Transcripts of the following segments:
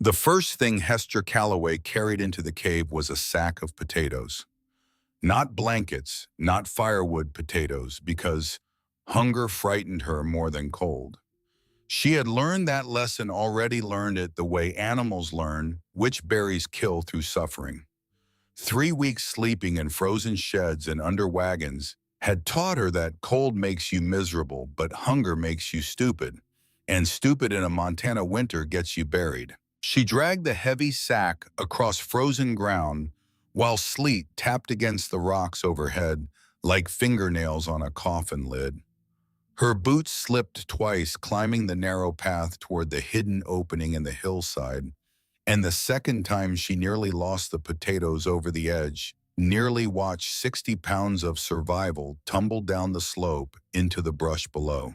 The first thing Hester Calloway carried into the cave was a sack of potatoes. Not blankets, not firewood potatoes, because hunger frightened her more than cold. She had learned that lesson, already learned it the way animals learn which berries kill through suffering. 3 weeks sleeping in frozen sheds and under wagons had taught her that cold makes you miserable, but hunger makes you stupid, and stupid in a Montana winter gets you buried. She dragged the heavy sack across frozen ground while sleet tapped against the rocks overhead like fingernails on a coffin lid. Her boots slipped twice, climbing the narrow path toward the hidden opening in the hillside, and the second time she nearly lost the potatoes over the edge, nearly watched 60 pounds of survival tumble down the slope into the brush below.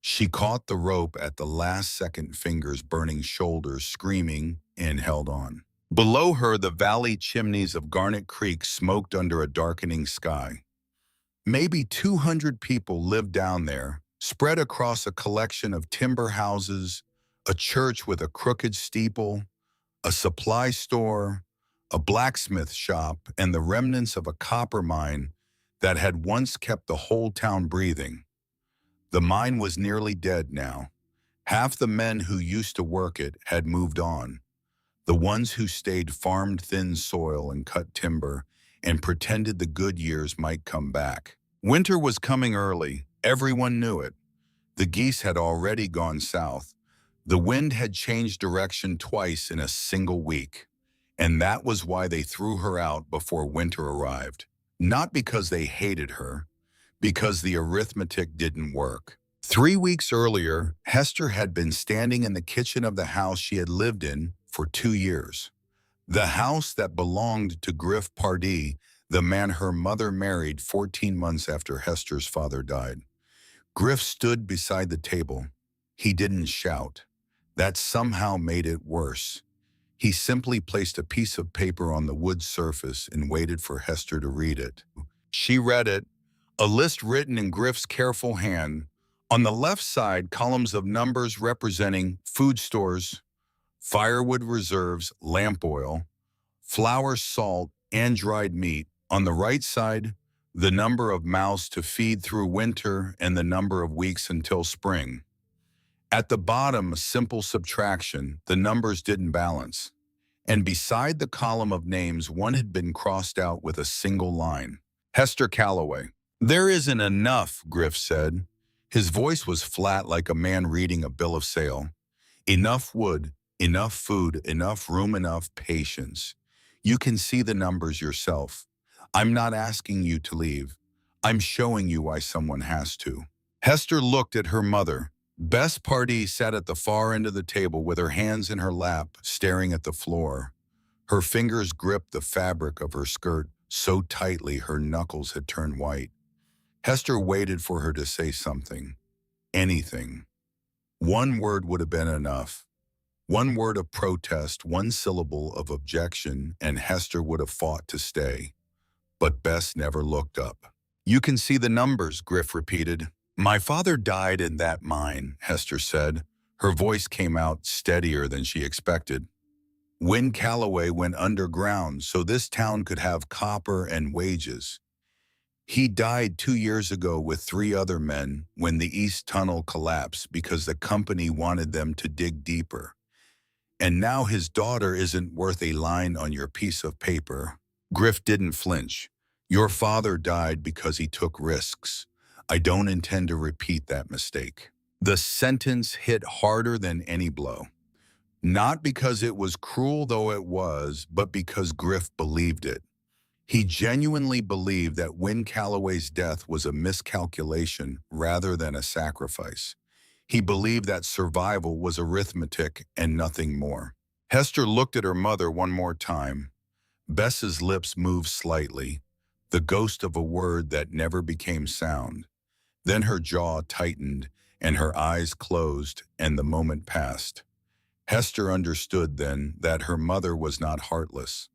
She caught the rope at the last second, fingers burning shoulders, screaming, and held on. Below her, the valley chimneys of Garnet Creek smoked under a darkening sky. Maybe 200 people lived down there, spread across a collection of timber houses, a church with a crooked steeple, a supply store, a blacksmith shop, and the remnants of a copper mine that had once kept the whole town breathing. The mine was nearly dead now. Half the men who used to work it had moved on. The ones who stayed farmed thin soil and cut timber and pretended the good years might come back. Winter was coming early. Everyone knew it. The geese had already gone south. The wind had changed direction twice in a single week. And that was why they threw her out before winter arrived. Not because they hated her, because the arithmetic didn't work. 3 weeks earlier, Hester had been standing in the kitchen of the house she had lived in for 2 years. The house that belonged to Griff Pardee, the man her mother married 14 months after Hester's father died. Griff stood beside the table. He didn't shout. That somehow made it worse. He simply placed a piece of paper on the wood surface and waited for Hester to read it. She read it, a list written in Griff's careful hand. On the left side, columns of numbers representing food stores, firewood reserves, lamp oil, flour, salt, and dried meat. On the right side, the number of mouths to feed through winter and the number of weeks until spring. At the bottom, a simple subtraction. The numbers didn't balance. And beside the column of names, one had been crossed out with a single line. Hester Calloway. "There isn't enough," Griff said. His voice was flat, like a man reading a bill of sale. "Enough wood, enough food, enough room, enough patience. You can see the numbers yourself. I'm not asking you to leave. I'm showing you why someone has to." Hester looked at her mother. Bess Pardee sat at the far end of the table with her hands in her lap, staring at the floor. Her fingers gripped the fabric of her skirt so tightly her knuckles had turned white. Hester waited for her to say something. Anything. One word would have been enough. One word of protest, one syllable of objection, and Hester would have fought to stay. But Bess never looked up. "You can see the numbers," Griff repeated. "My father died in that mine," Hester said. Her voice came out steadier than she expected. "Win Calloway went underground so this town could have copper and wages. He died 2 years ago with 3 other men when the East Tunnel collapsed because the company wanted them to dig deeper. And now his daughter isn't worth a line on your piece of paper." Griff didn't flinch. "Your father died because he took risks. I don't intend to repeat that mistake." The sentence hit harder than any blow. Not because it was cruel, though it was, but because Griff believed it. He genuinely believed that Win Calloway's death was a miscalculation rather than a sacrifice. He believed that survival was arithmetic and nothing more. Hester looked at her mother one more time. Bess's lips moved slightly, the ghost of a word that never became sound. Then her jaw tightened and her eyes closed, and the moment passed. Hester understood then that her mother was not heartless.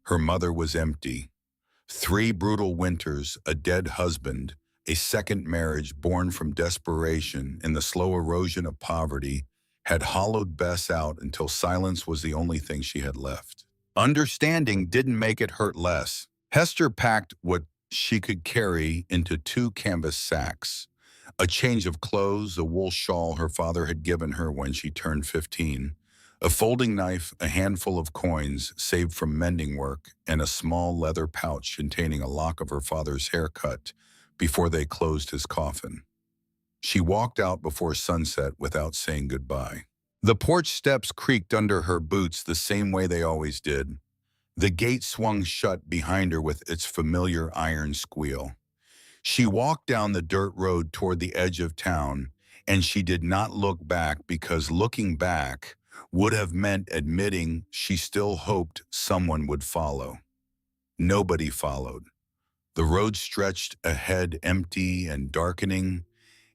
Her mother was empty. 3 brutal winters, a dead husband, a second marriage born from desperation and the slow erosion of poverty had hollowed Bess out until silence was the only thing she had left. Understanding didn't make it hurt less. Hester packed what she could carry into 2 canvas sacks, a change of clothes, a wool shawl her father had given her when she turned 15, a folding knife, a handful of coins saved from mending work, and a small leather pouch containing a lock of her father's haircut before they closed his coffin. She walked out before sunset without saying goodbye. The porch steps creaked under her boots the same way they always did. The gate swung shut behind her with its familiar iron squeal. She walked down the dirt road toward the edge of town, and she did not look back because looking back would have meant admitting she still hoped someone would follow. Nobody followed. The road stretched ahead empty and darkening,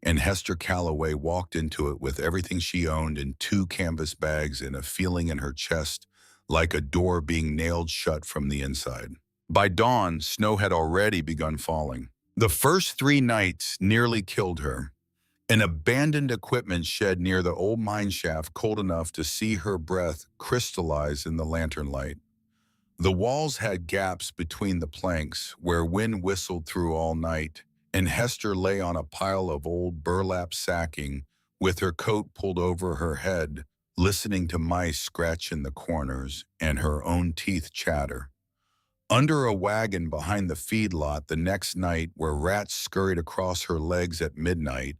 and Hester Calloway walked into it with everything she owned in 2 canvas bags and a feeling in her chest like a door being nailed shut from the inside. By dawn, snow had already begun falling. The first 3 nights nearly killed her. An abandoned equipment shed near the old mine shaft cold enough to see her breath crystallize in the lantern light. The walls had gaps between the planks where wind whistled through all night, and Hester lay on a pile of old burlap sacking with her coat pulled over her head, listening to mice scratch in the corners and her own teeth chatter. Under a wagon behind the feedlot the next night where rats scurried across her legs at midnight,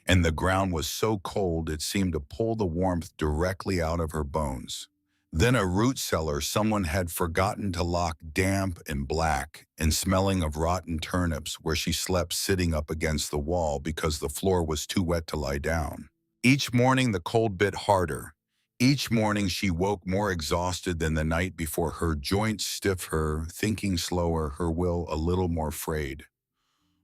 and the ground was so cold it seemed to pull the warmth directly out of her bones. Then a root cellar someone had forgotten to lock, damp and black and smelling of rotten turnips, where she slept sitting up against the wall because the floor was too wet to lie down. Each morning the cold bit harder. Each morning she woke more exhausted than the night before, her joints stiff, her thinking slower, her will a little more frayed.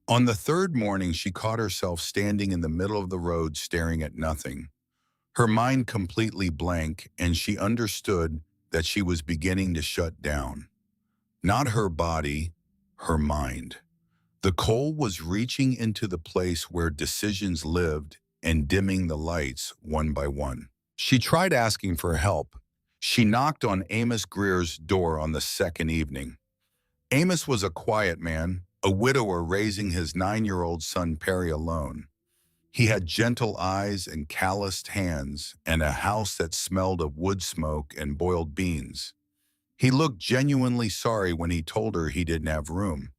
On the 3rd morning she caught herself standing in the middle of the road staring at nothing, her mind completely blank, and she understood that she was beginning to shut down. Not her body, her mind. The coal was reaching into the place where decisions lived and dimming the lights one by one. She tried asking for help. She knocked on Amos Greer's door on the 2nd evening. Amos was a quiet man, a widower raising his 9-year-old son Prairie alone. He had gentle eyes and calloused hands and a house that smelled of wood smoke and boiled beans. He looked genuinely sorry when he told her he didn't have room.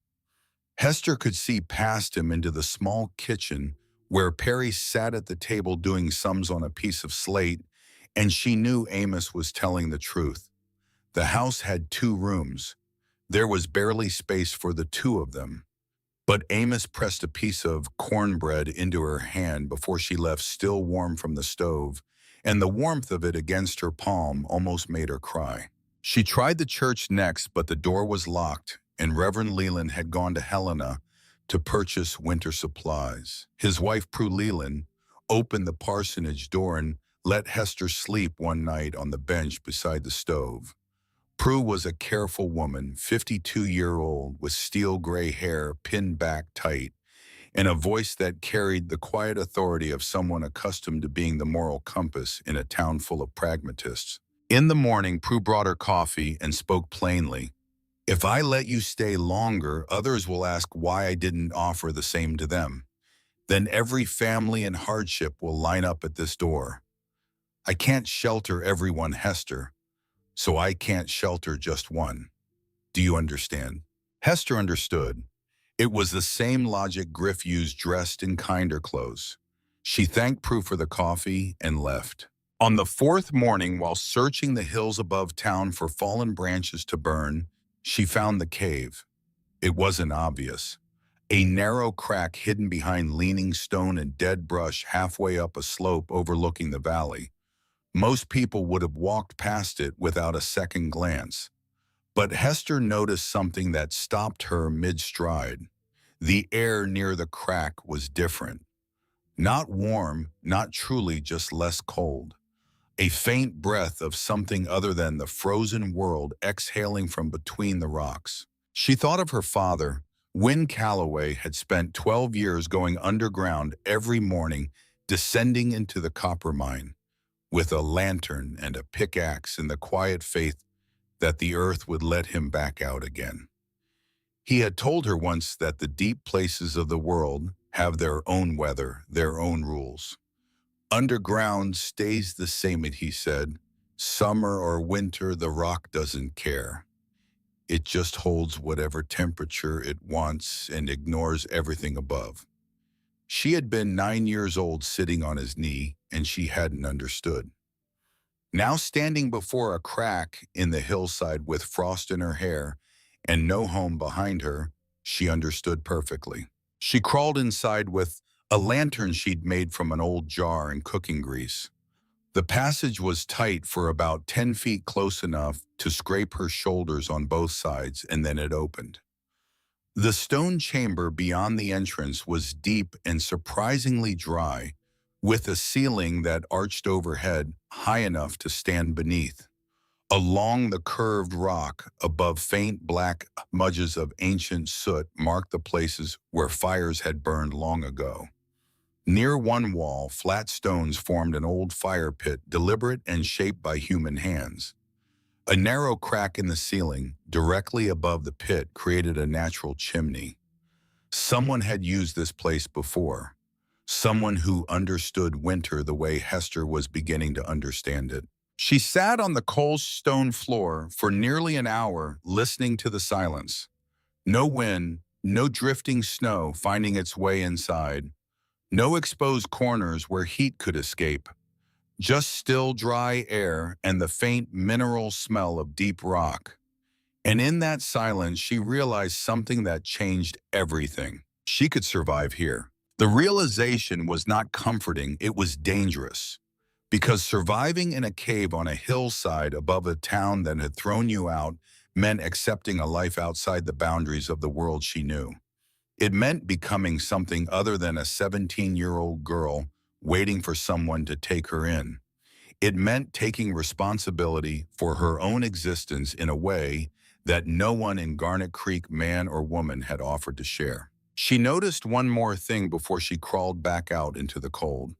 Hester could see past him into the small kitchen where Prairie sat at the table doing sums on a piece of slate, and she knew Amos was telling the truth. The house had 2 rooms. There was barely space for the 2 of them. But Amos pressed a piece of cornbread into her hand before she left, still warm from the stove, and the warmth of it against her palm almost made her cry. She tried the church next, but the door was locked, and Reverend Leland had gone to Helena to purchase winter supplies. His wife, Prue Leland, opened the parsonage door and let Hester sleep one night on the bench beside the stove. Prue was a careful woman, 52-year-old, with steel-gray hair pinned back tight, and a voice that carried the quiet authority of someone accustomed to being the moral compass in a town full of pragmatists. In the morning, Prue brought her coffee and spoke plainly. "If I let you stay longer, others will ask why I didn't offer the same to them. Then every family in hardship will line up at this door. I can't shelter everyone, Hester, so I can't shelter just one. Do you understand?" Hester understood. It was the same logic Griff used dressed in kinder clothes. She thanked Prue for the coffee and left. On the 4th morning, while searching the hills above town for fallen branches to burn, she found the cave. It wasn't obvious. A narrow crack hidden behind leaning stone and dead brush halfway up a slope overlooking the valley. Most people would have walked past it without a second glance. But Hester noticed something that stopped her mid-stride. The air near the crack was different. Not warm, not truly, just less cold. A faint breath of something other than the frozen world exhaling from between the rocks. She thought of her father. Win Calloway had spent 12 years going underground every morning, descending into the copper mine. with a lantern and a pickaxe in the quiet faith that the earth would let him back out again. He had told her once that the deep places of the world have their own weather, their own rules. Underground stays the same, he said. Summer or winter, the rock doesn't care. It just holds whatever temperature it wants and ignores everything above. She had been 9 years old sitting on his knee, and she hadn't understood. Now standing before a crack in the hillside with frost in her hair and no home behind her, she understood perfectly. She crawled inside with a lantern she'd made from an old jar and cooking grease. The passage was tight for about 10 feet, close enough to scrape her shoulders on both sides, and then it opened. The stone chamber beyond the entrance was deep and surprisingly dry, with a ceiling that arched overhead high enough to stand beneath. Along the curved rock above, faint black smudges of ancient soot marked the places where fires had burned long ago. Near one wall, flat stones formed an old fire pit, deliberate and shaped by human hands. A narrow crack in the ceiling, directly above the pit, created a natural chimney. Someone had used this place before. Someone who understood winter the way Hester was beginning to understand it. She sat on the cold stone floor for nearly an hour, listening to the silence. No wind, no drifting snow finding its way inside. No exposed corners where heat could escape. Just still, dry air and the faint mineral smell of deep rock. And in that silence, she realized something that changed everything. She could survive here. The realization was not comforting, it was dangerous. Because surviving in a cave on a hillside above a town that had thrown you out meant accepting a life outside the boundaries of the world she knew. It meant becoming something other than a 17-year-old girl waiting for someone to take her in. It meant taking responsibility for her own existence in a way that no one in Garnet Creek, man or woman, had offered to share. She noticed one more thing before she crawled back out into the cold.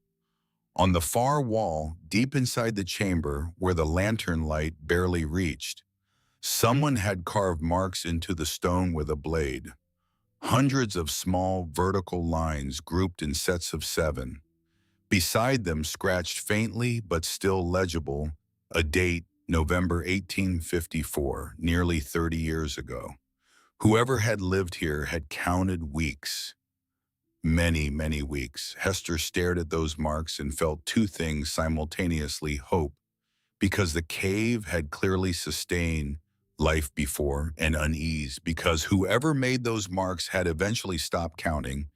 On the far wall, deep inside the chamber where the lantern light barely reached, someone had carved marks into the stone with a blade. Hundreds of small vertical lines grouped in sets of 7. Beside them, scratched faintly but still legible, a date, November 1854, nearly 30 years ago. Whoever had lived here had counted weeks. Many, many weeks. Hester stared at those marks and felt two things simultaneously: hope, because the cave had clearly sustained life before, and unease, because whoever made those marks had eventually stopped counting,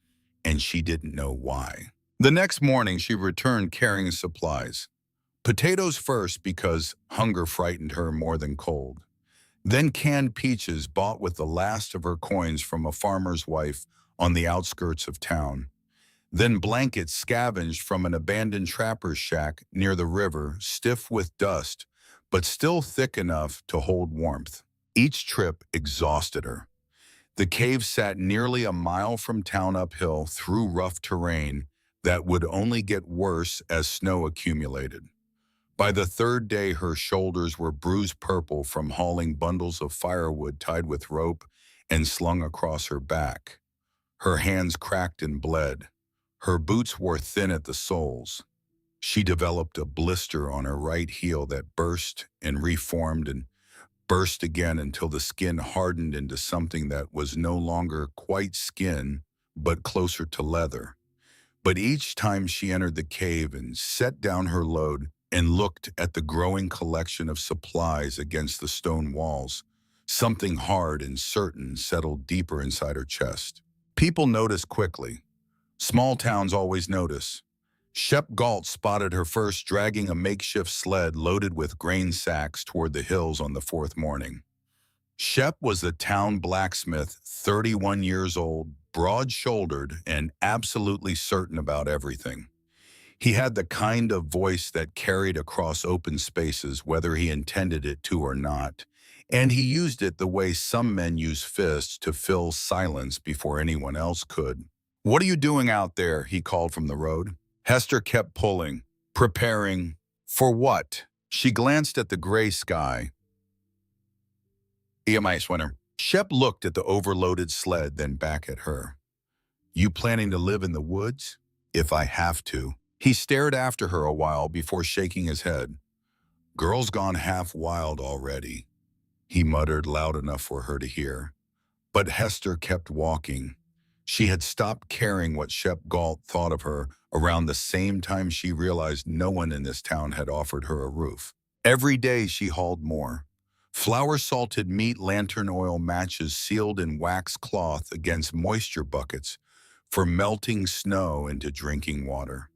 and she didn't know why. The next morning, she returned carrying supplies. Potatoes first, because hunger frightened her more than cold. Then canned peaches bought with the last of her coins from a farmer's wife on the outskirts of town. Then blankets scavenged from an abandoned trapper's shack near the river, stiff with dust, but still thick enough to hold warmth. Each trip exhausted her. The cave sat nearly a mile from town uphill through rough terrain that would only get worse as snow accumulated. By the third day, her shoulders were bruised purple from hauling bundles of firewood tied with rope and slung across her back. Her hands cracked and bled. Her boots wore thin at the soles. She developed a blister on her right heel that burst and reformed and burst again until the skin hardened into something that was no longer quite skin, but closer to leather. But each time she entered the cave and set down her load and looked at the growing collection of supplies against the stone walls, something hard and certain settled deeper inside her chest. People noticed quickly. Small towns always notice. Shep Galt spotted her first dragging a makeshift sled loaded with grain sacks toward the hills on the 4th morning. Shep was the town blacksmith, 31 years old, broad-shouldered, and absolutely certain about everything. He had the kind of voice that carried across open spaces whether he intended it to or not, and he used it the way some men use fists to fill silence before anyone else could. "What are you doing out there?" he called from the road. Hester kept pulling, preparing, For what? She glanced at the gray sky. EMI winner. Shep looked at the overloaded sled, then back at her. You planning to live in the woods? If I have to. He stared after her a while before shaking his head. Girl's gone half wild already, he muttered loud enough for her to hear. But Hester kept walking. She had stopped caring what Shep Galt thought of her around the same time she realized no one in this town had offered her a roof. Every day she hauled more. Flour-salted meat lantern oil matches sealed in wax cloth against moisture buckets for melting snow into drinking water.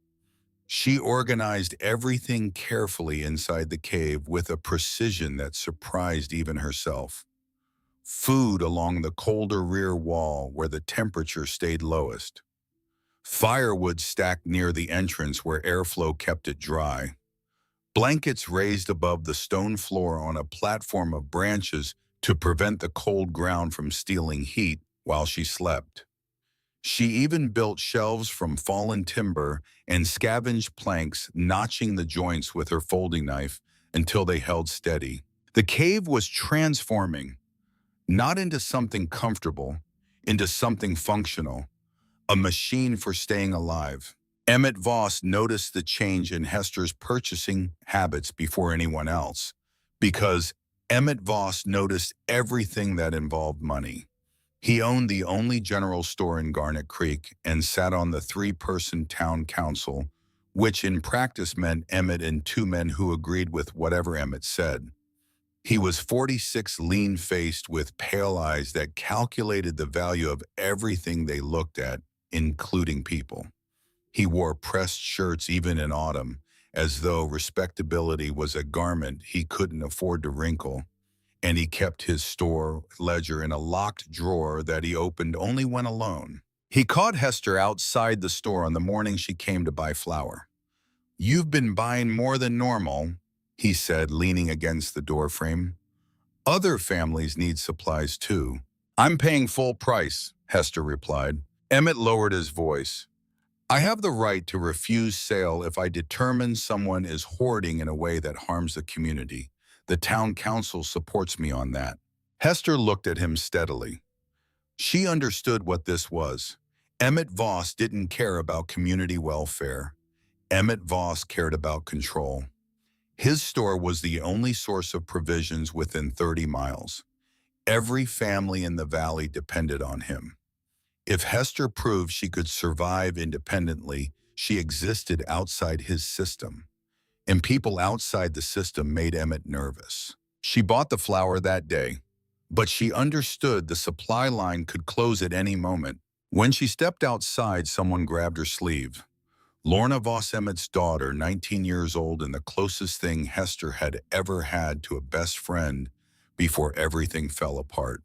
She organized everything carefully inside the cave with a precision that surprised even herself. Food along the colder rear wall where the temperature stayed lowest. Firewood stacked near the entrance where airflow kept it dry. Blankets raised above the stone floor on a platform of branches to prevent the cold ground from stealing heat while she slept. She even built shelves from fallen timber and scavenged planks, notching the joints with her folding knife until they held steady. The cave was transforming, not into something comfortable, into something functional, a machine for staying alive. Emmett Voss noticed the change in Hester's purchasing habits before anyone else, because Emmett Voss noticed everything that involved money. He owned the only general store in Garnet Creek and sat on the three-person town council, which in practice meant Emmett and two men who agreed with whatever Emmett said. He was 46, lean-faced with pale eyes that calculated the value of everything they looked at, including people. He wore pressed shirts even in autumn, as though respectability was a garment he couldn't afford to wrinkle, and he kept his store ledger in a locked drawer that he opened only when alone. He caught Hester outside the store on the morning she came to buy flour. "You've been buying more than normal," he said, leaning against the doorframe. "Other families need supplies too." "I'm paying full price," Hester replied. Emmett lowered his voice. "I have the right to refuse sale if I determine someone is hoarding in a way that harms the community. The town council supports me on that." Hester looked at him steadily. She understood what this was. Emmett Voss didn't care about community welfare. Emmett Voss cared about control. His store was the only source of provisions within 30 miles. Every family in the valley depended on him. If Hester proved she could survive independently, she existed outside his system. And people outside the system made Emmett nervous. She bought the flour that day, but she understood the supply line could close at any moment. When she stepped outside, someone grabbed her sleeve. Lorna Voss Emmett's daughter, 19 years old, and the closest thing Hester had ever had to a best friend before everything fell apart.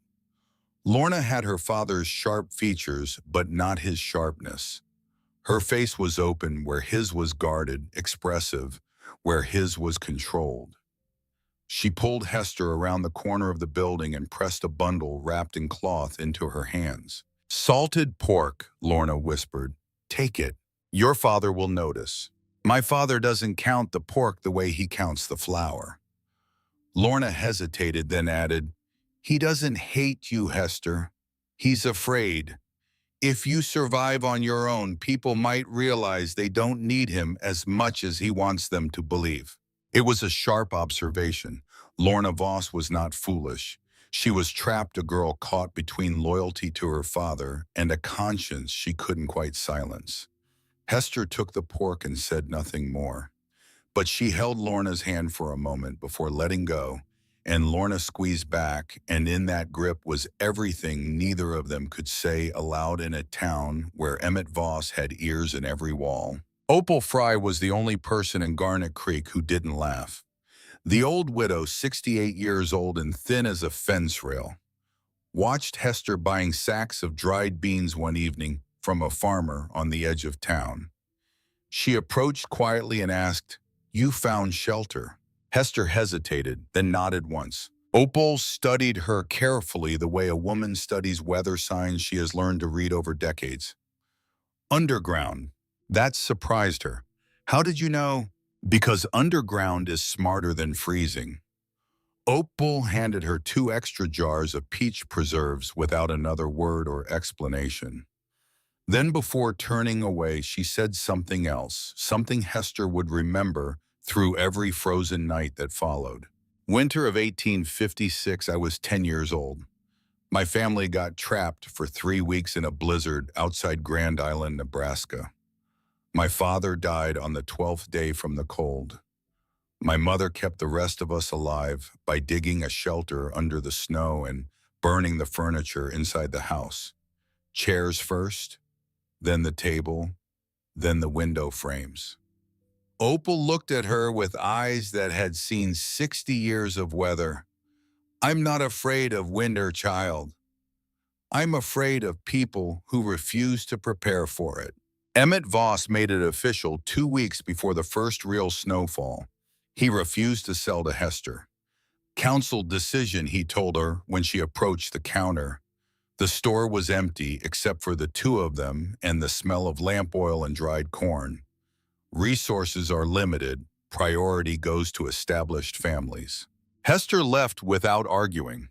Lorna had her father's sharp features, but not his sharpness. Her face was open where his was guarded, expressive where his was controlled. She pulled Hester around the corner of the building and pressed a bundle wrapped in cloth into her hands. "Salted pork," Lorna whispered. "Take it. Your father will notice. My father doesn't count the pork the way he counts the flour." Lorna hesitated, then added, "He doesn't hate you, Hester. He's afraid. If you survive on your own, people might realize they don't need him as much as he wants them to believe." It was a sharp observation. Lorna Voss was not foolish. She was trapped, a girl caught between loyalty to her father and a conscience she couldn't quite silence. Hester took the pork and said nothing more. But she held Lorna's hand for a moment before letting go, and Lorna squeezed back, and in that grip was everything neither of them could say aloud in a town where Emmett Voss had ears in every wall. Opal Fry was the only person in Garnet Creek who didn't laugh. The old widow, 68 years old and thin as a fence rail, watched Hester buying sacks of dried beans one evening from a farmer on the edge of town. She approached quietly and asked, "You found shelter?" Hester hesitated, then nodded once. Opal studied her carefully the way a woman studies weather signs she has learned to read over decades. "Underground." That surprised her. "How did you know?" Because underground is smarter than freezing. Opal handed her 2 extra jars of peach preserves without another word or explanation. Then before turning away, she said something else, something Hester would remember through every frozen night that followed. Winter of 1856, I was 10 years old. My family got trapped for 3 weeks in a blizzard outside Grand Island, Nebraska. My father died on the 12th day from the cold. My mother kept the rest of us alive by digging a shelter under the snow and burning the furniture inside the house. Chairs first, then the table, then the window frames. Opal looked at her with eyes that had seen 60 years of weather. I'm not afraid of winter, child. I'm afraid of people who refuse to prepare for it. Emmett Voss made it official 2 weeks before the first real snowfall. He refused to sell to Hester. Council decision, he told her when she approached the counter. The store was empty except for the two of them and the smell of lamp oil and dried corn. Resources are limited. Priority goes to established families. Hester left without arguing.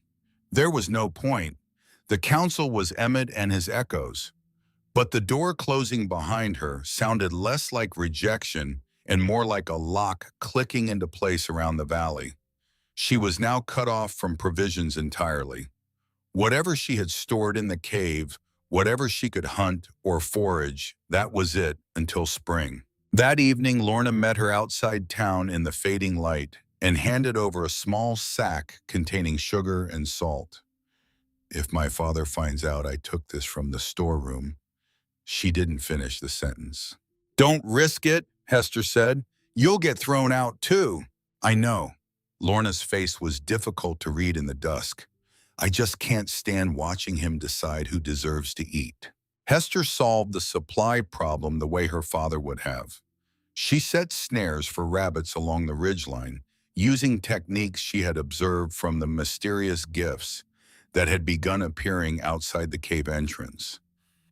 There was no point. The council was Emmett and his echoes. But the door closing behind her sounded less like rejection and more like a lock clicking into place around the valley. She was now cut off from provisions entirely. Whatever she had stored in the cave, whatever she could hunt or forage, that was it until spring. That evening, Lorna met her outside town in the fading light and handed over a small sack containing sugar and salt. If my father finds out I took this from the storeroom, she didn't finish the sentence. Don't risk it, Hester said. You'll get thrown out too. I know. Lorna's face was difficult to read in the dusk. I just can't stand watching him decide who deserves to eat. Hester solved the supply problem the way her father would have. She set snares for rabbits along the ridgeline, using techniques she had observed from the mysterious gifts that had begun appearing outside the cave entrance.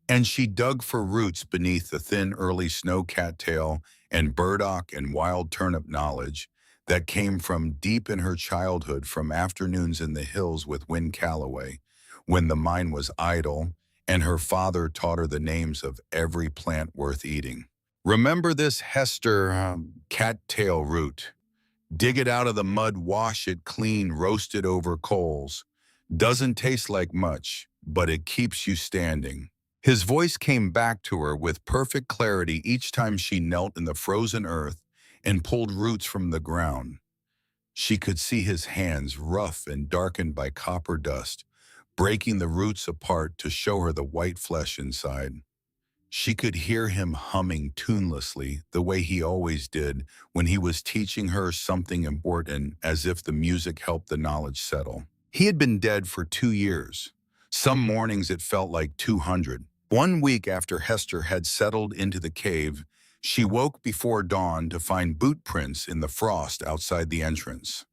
And she dug for roots beneath the thin early snow cattail and burdock and wild turnip knowledge that came from deep in her childhood from afternoons in the hills with Win Calloway, when the mind was idle and her father taught her the names of every plant worth eating. Remember this Hester cattail root. Dig it out of the mud, wash it clean, roast it over coals. Doesn't taste like much, but it keeps you standing. His voice came back to her with perfect clarity each time she knelt in the frozen earth and pulled roots from the ground. She could see his hands, rough and darkened by copper dust, breaking the roots apart to show her the white flesh inside. She could hear him humming tunelessly the way he always did when he was teaching her something important, as if the music helped the knowledge settle. He had been dead for 2 years. Some mornings it felt like 200. 1 week after Hester had settled into the cave, she woke before dawn to find boot prints in the frost outside the entrance.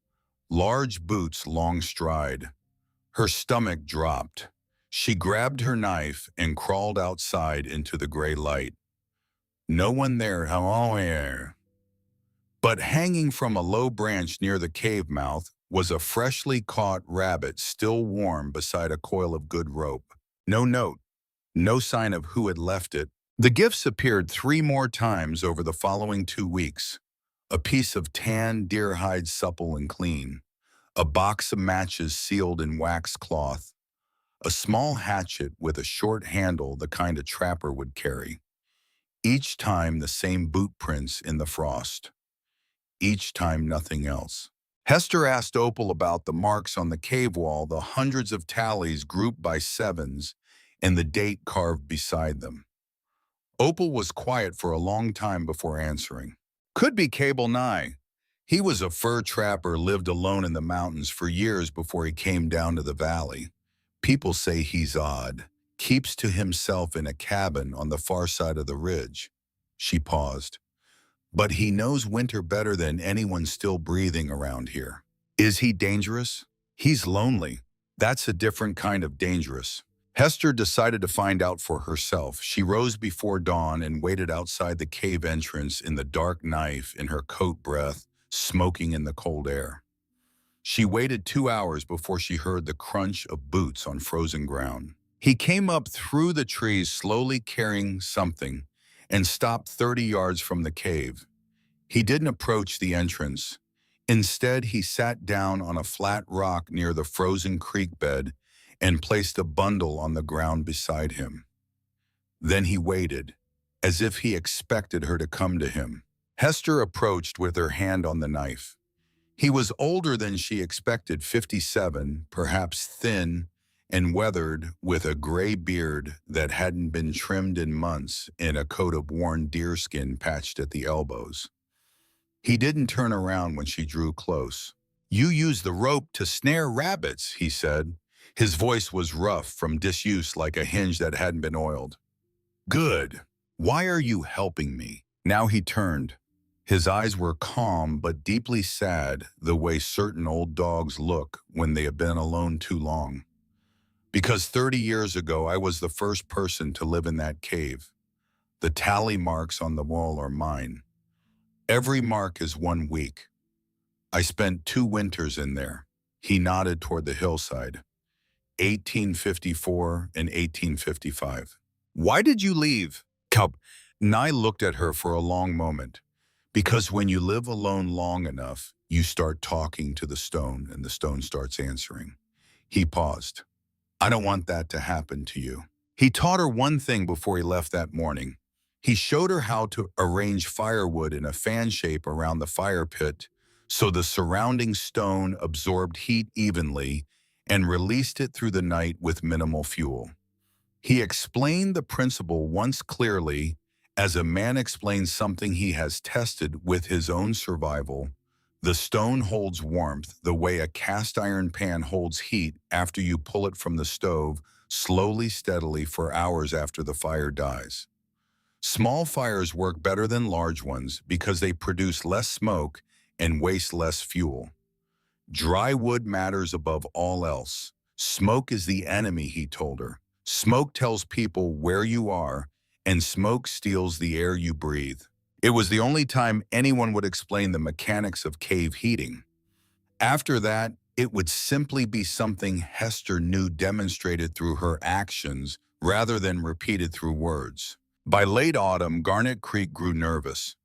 Large boots, long stride. Her stomach dropped. She grabbed her knife and crawled outside into the gray light. No one there, however. But hanging from a low branch near the cave mouth was a freshly caught rabbit still warm beside a coil of good rope. No note, no sign of who had left it. The gifts appeared 3 more times over the following 2 weeks. A piece of tan deer hide supple and clean. A box of matches sealed in wax cloth. A small hatchet with a short handle, the kind a trapper would carry. Each time the same boot prints in the frost. Each time nothing else. Hester asked Opal about the marks on the cave wall, the hundreds of tallies grouped by 7s, and the date carved beside them. Opal was quiet for a long time before answering. Could be Cabel Nye. He was a fur trapper, lived alone in the mountains for years before he came down to the valley. People say he's odd, keeps to himself in a cabin on the far side of the ridge. She paused. But he knows winter better than anyone still breathing around here. Is he dangerous? He's lonely. That's a different kind of dangerous. Hester decided to find out for herself. She rose before dawn and waited outside the cave entrance in the dark, knife in her coat breath, smoking in the cold air. She waited 2 hours before she heard the crunch of boots on frozen ground. He came up through the trees, slowly carrying something, and stopped 30 yards from the cave. He didn't approach the entrance. Instead, he sat down on a flat rock near the frozen creek bed and placed a bundle on the ground beside him. Then he waited, as if he expected her to come to him. Hester approached with her hand on the knife. He was older than she expected, 57, perhaps thin and weathered, with a gray beard that hadn't been trimmed in months and a coat of worn deerskin patched at the elbows. He didn't turn around when she drew close. "You use the rope to snare rabbits," he said. His voice was rough from disuse, like a hinge that hadn't been oiled. "Good. Why are you helping me?" Now he turned. His eyes were calm but deeply sad, the way certain old dogs look when they have been alone too long. "Because 30 years ago I was the first person to live in that cave. The tally marks on the wall are mine. Every mark is 1 week. I spent 2 winters in there." He nodded toward the hillside. 1854 and 1855. "Why did you leave?" Nye looked at her for a long moment. "Because when you live alone long enough, you start talking to the stone and the stone starts answering." He paused. "I don't want that to happen to you." He taught her one thing before he left that morning. He showed her how to arrange firewood in a fan shape around the fire pit so the surrounding stone absorbed heat evenly and released it through the night with minimal fuel. He explained the principle once clearly, as a man explains something he has tested with his own survival. The stone holds warmth the way a cast iron pan holds heat after you pull it from the stove, slowly, steadily for hours after the fire dies. Small fires work better than large ones because they produce less smoke and waste less fuel. Dry wood matters above all else. Smoke is the enemy, he told her. Smoke tells people where you are, and smoke steals the air you breathe. It was the only time anyone would explain the mechanics of cave heating. After that, it would simply be something Hester knew, demonstrated through her actions rather than repeated through words. By late autumn, Garnet Creek grew nervous.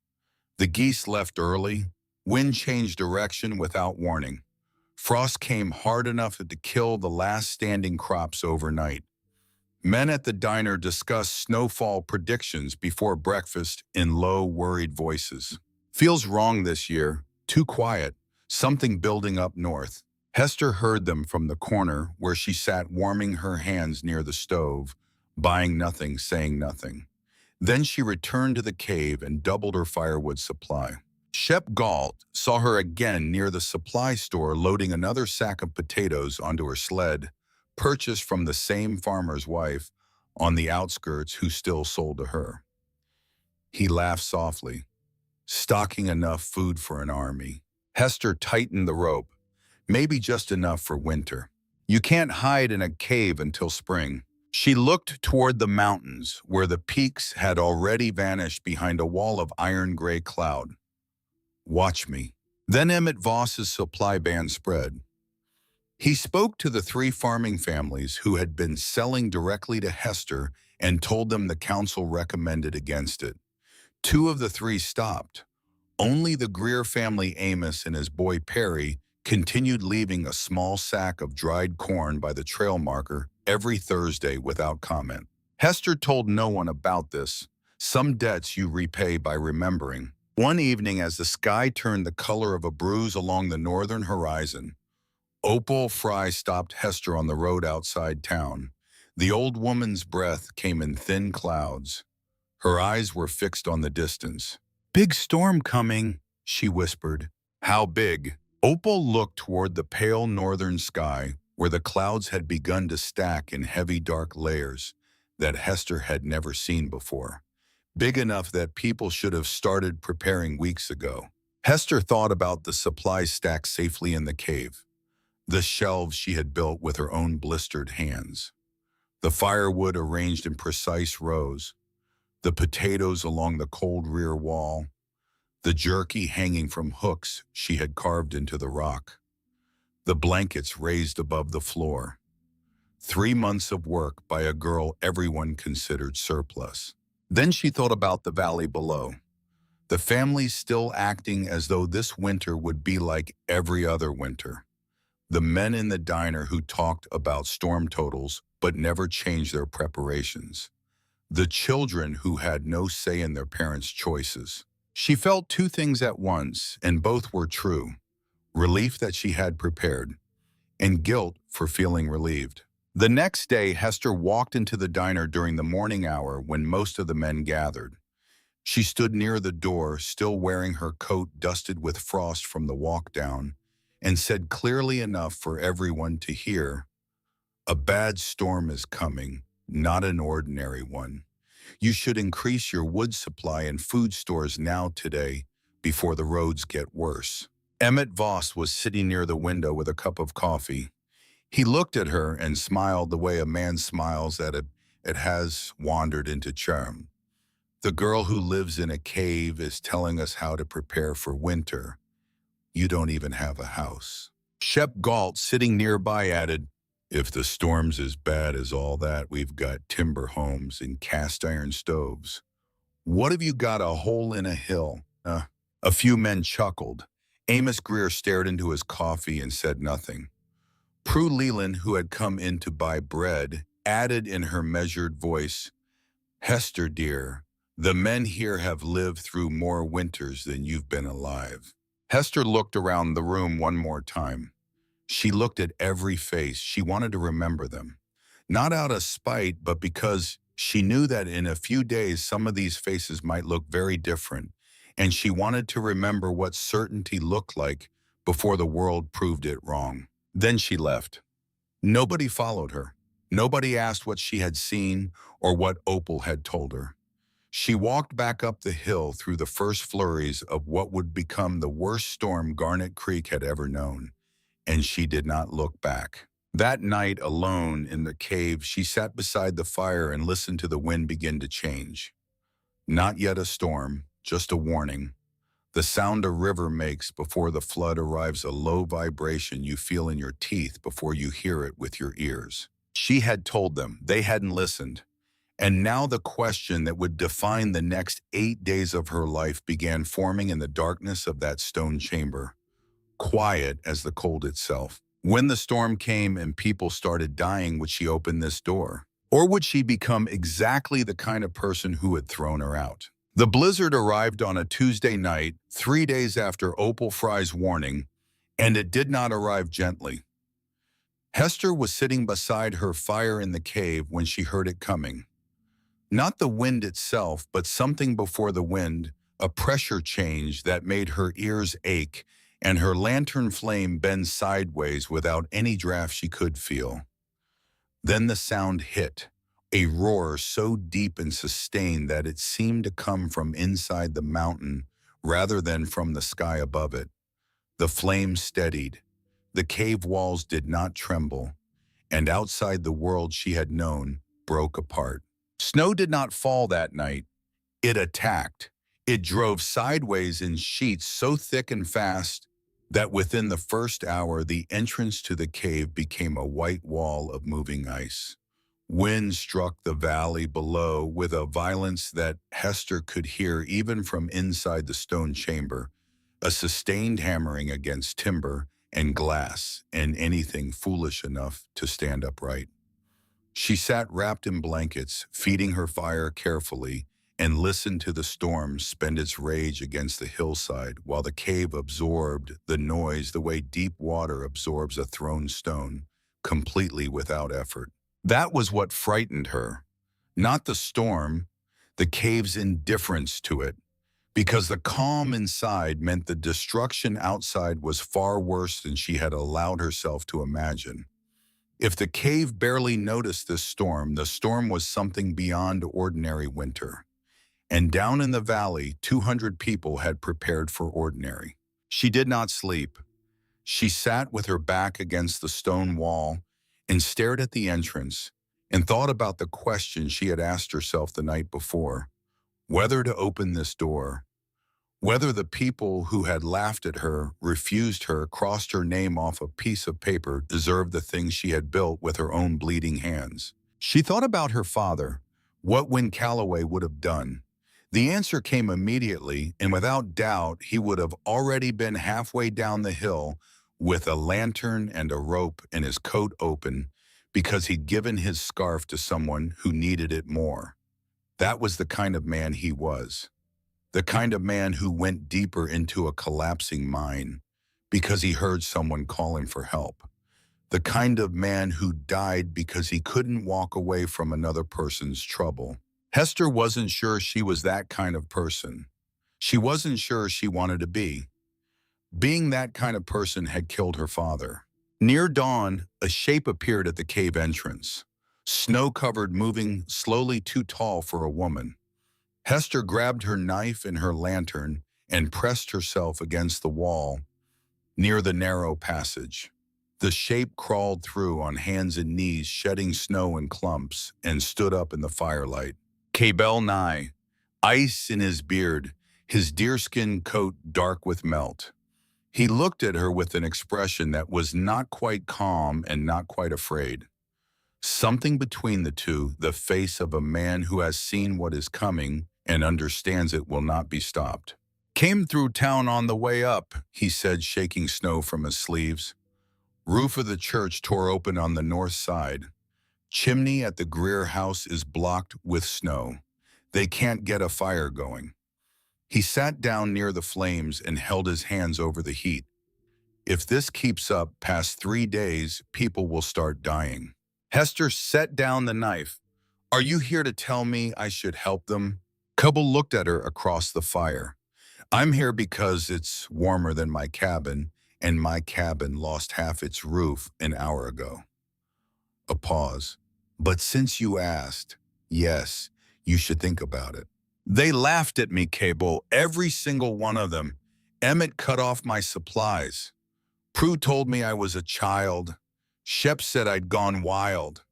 The geese left early. Wind changed direction without warning. Frost came hard enough to kill the last standing crops overnight. Men at the diner discussed snowfall predictions before breakfast in low, worried voices. "Feels wrong this year. Too quiet. Something building up north." Hester heard them from the corner where she sat warming her hands near the stove, buying nothing, saying nothing. Then she returned to the cave and doubled her firewood supply. Shep Galt saw her again near the supply store, loading another sack of potatoes onto her sled, purchased from the same farmer's wife on the outskirts who still sold to her. He laughed softly. "Stocking enough food for an army." Hester tightened the rope, maybe just enough for winter. "You can't hide in a cave until spring." She looked toward the mountains, where the peaks had already vanished behind a wall of iron-gray cloud. "Watch me." Then Emmett Voss's supply van spread. He spoke to the 3 farming families who had been selling directly to Hester and told them the council recommended against it. 2 of the 3 stopped. Only the Greer family, Amos and his boy Prairie, continued leaving a small sack of dried corn by the trail marker every Thursday without comment. Hester told no one about this. Some debts you repay by remembering. One evening, as the sky turned the color of a bruise along the northern horizon, Opal Fry stopped Hester on the road outside town. The old woman's breath came in thin clouds. Her eyes were fixed on the distance. "Big storm coming," she whispered. "How big?" Opal looked toward the pale northern sky, where the clouds had begun to stack in heavy dark layers that Hester had never seen before. Big enough that people should have started preparing weeks ago. Hester thought about the supplies stacked safely in the cave, the shelves she had built with her own blistered hands. The firewood arranged in precise rows, the potatoes along the cold rear wall, the jerky hanging from hooks she had carved into the rock, the blankets raised above the floor. 3 months of work by a girl everyone considered surplus. Then she thought about the valley below. The family still acting as though this winter would be like every other winter. The men in the diner who talked about storm totals but never changed their preparations. The children who had no say in their parents' choices. She felt two things at once, and both were true. Relief that she had prepared, and guilt for feeling relieved. The next day, Hester walked into the diner during the morning hour when most of the men gathered. She stood near the door, still wearing her coat dusted with frost from the walk down, and said clearly enough for everyone to hear, "A bad storm is coming, not an ordinary one. You should increase your wood supply and food stores now today, before the roads get worse." Emmett Voss was sitting near the window with a cup of coffee. He looked at her and smiled the way a man smiles at it has wandered into charm. "The girl who lives in a cave is telling us how to prepare for winter. You don't even have a house." Shep Galt, sitting nearby, added, "If the storm's as bad as all that, we've got timber homes and cast iron stoves. What have you got, a hole in a hill?" A few men chuckled. Amos Greer stared into his coffee and said nothing. Prue Leland, who had come in to buy bread, added in her measured voice, "Hester, dear, the men here have lived through more winters than you've been alive." Hester looked around the room one more time. She looked at every face. She wanted to remember them. Not out of spite, but because she knew that in a few days some of these faces might look very different, and she wanted to remember what certainty looked like before the world proved it wrong. Then she left. Nobody followed her. Nobody asked what she had seen or what Opal had told her. She walked back up the hill through the first flurries of what would become the worst storm Garnet Creek had ever known, and she did not look back. That night, alone in the cave, she sat beside the fire and listened to the wind begin to change. Not yet a storm, just a warning. The sound a river makes before the flood arrives, a low vibration you feel in your teeth before you hear it with your ears. She had told them. They hadn't listened. And now the question that would define the next 8 days of her life began forming in the darkness of that stone chamber, quiet as the cold itself. When the storm came and people started dying, would she open this door? Or would she become exactly the kind of person who had thrown her out? The blizzard arrived on a Tuesday night, 3 days after Opal Fry's warning, and it did not arrive gently. Hester was sitting beside her fire in the cave when she heard it coming. Not the wind itself, but something before the wind, a pressure change that made her ears ache and her lantern flame bend sideways without any draft she could feel. Then the sound hit, a roar so deep and sustained that it seemed to come from inside the mountain rather than from the sky above it. The flame steadied. The cave walls did not tremble, and outside the world she had known broke apart. Snow did not fall that night. It attacked. It drove sideways in sheets so thick and fast that within the first hour the entrance to the cave became a white wall of moving ice. Wind struck the valley below with a violence that Hester could hear even from inside the stone chamber, a sustained hammering against timber and glass and anything foolish enough to stand upright. She sat wrapped in blankets, feeding her fire carefully, and listened to the storm spend its rage against the hillside while the cave absorbed the noise the way deep water absorbs a thrown stone, completely without effort. That was what frightened her. Not the storm, the cave's indifference to it, because the calm inside meant the destruction outside was far worse than she had allowed herself to imagine. If the cave barely noticed this storm, the storm was something beyond ordinary winter. And down in the valley, 200 people had prepared for ordinary. She did not sleep. She sat with her back against the stone wall and stared at the entrance, and thought about the question she had asked herself the night before, whether to open this door, whether the people who had laughed at her, refused her, crossed her name off a piece of paper, deserved the things she had built with her own bleeding hands. She thought about her father, what Win Calloway would have done. The answer came immediately, and without doubt, he would have already been halfway down the hill with a lantern and a rope and his coat open because he'd given his scarf to someone who needed it more. That was the kind of man he was. The kind of man who went deeper into a collapsing mine because he heard someone calling for help. The kind of man who died because he couldn't walk away from another person's trouble. Hester wasn't sure she was that kind of person. She wasn't sure she wanted to be. Being that kind of person had killed her father. Near dawn, a shape appeared at the cave entrance. Snow-covered, moving slowly, too tall for a woman. Hester grabbed her knife and her lantern and pressed herself against the wall near the narrow passage. The shape crawled through on hands and knees, shedding snow in clumps, and stood up in the firelight. Cabel nigh, ice in his beard, his deerskin coat dark with melt. He looked at her with an expression that was not quite calm and not quite afraid. Something between the two, the face of a man who has seen what is coming and understands it will not be stopped. Came through town on the way up, he said, shaking snow from his sleeves. Roof of the church tore open on the north side. Chimney at the Greer house is blocked with snow. They can't get a fire going. He sat down near the flames and held his hands over the heat. If this keeps up past 3 days, people will start dying. Hester set down the knife. Are you here to tell me I should help them? Cabel looked at her across the fire. I'm here because it's warmer than my cabin, and my cabin lost half its roof an hour ago. A pause. But since you asked, yes, you should think about it. They laughed at me, Cabel, every single one of them. Emmett cut off my supplies. Prue told me I was a child. Shep said I'd gone wild.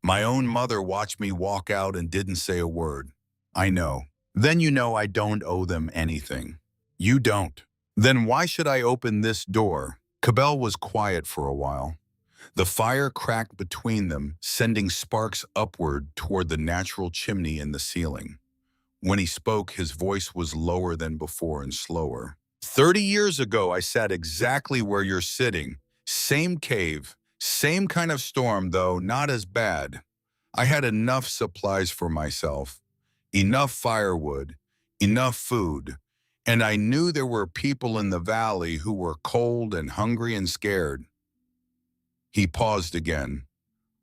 My own mother watched me walk out and didn't say a word. I know. Then you know I don't owe them anything. You don't. Then why should I open this door? Cabel was quiet for a while. The fire cracked between them, sending sparks upward toward the natural chimney in the ceiling. When he spoke, his voice was lower than before and slower. 30 years ago, I sat exactly where you're sitting. Same cave, same kind of storm, though not as bad. I had enough supplies for myself, enough firewood, enough food, and I knew there were people in the valley who were cold and hungry and scared. He paused again.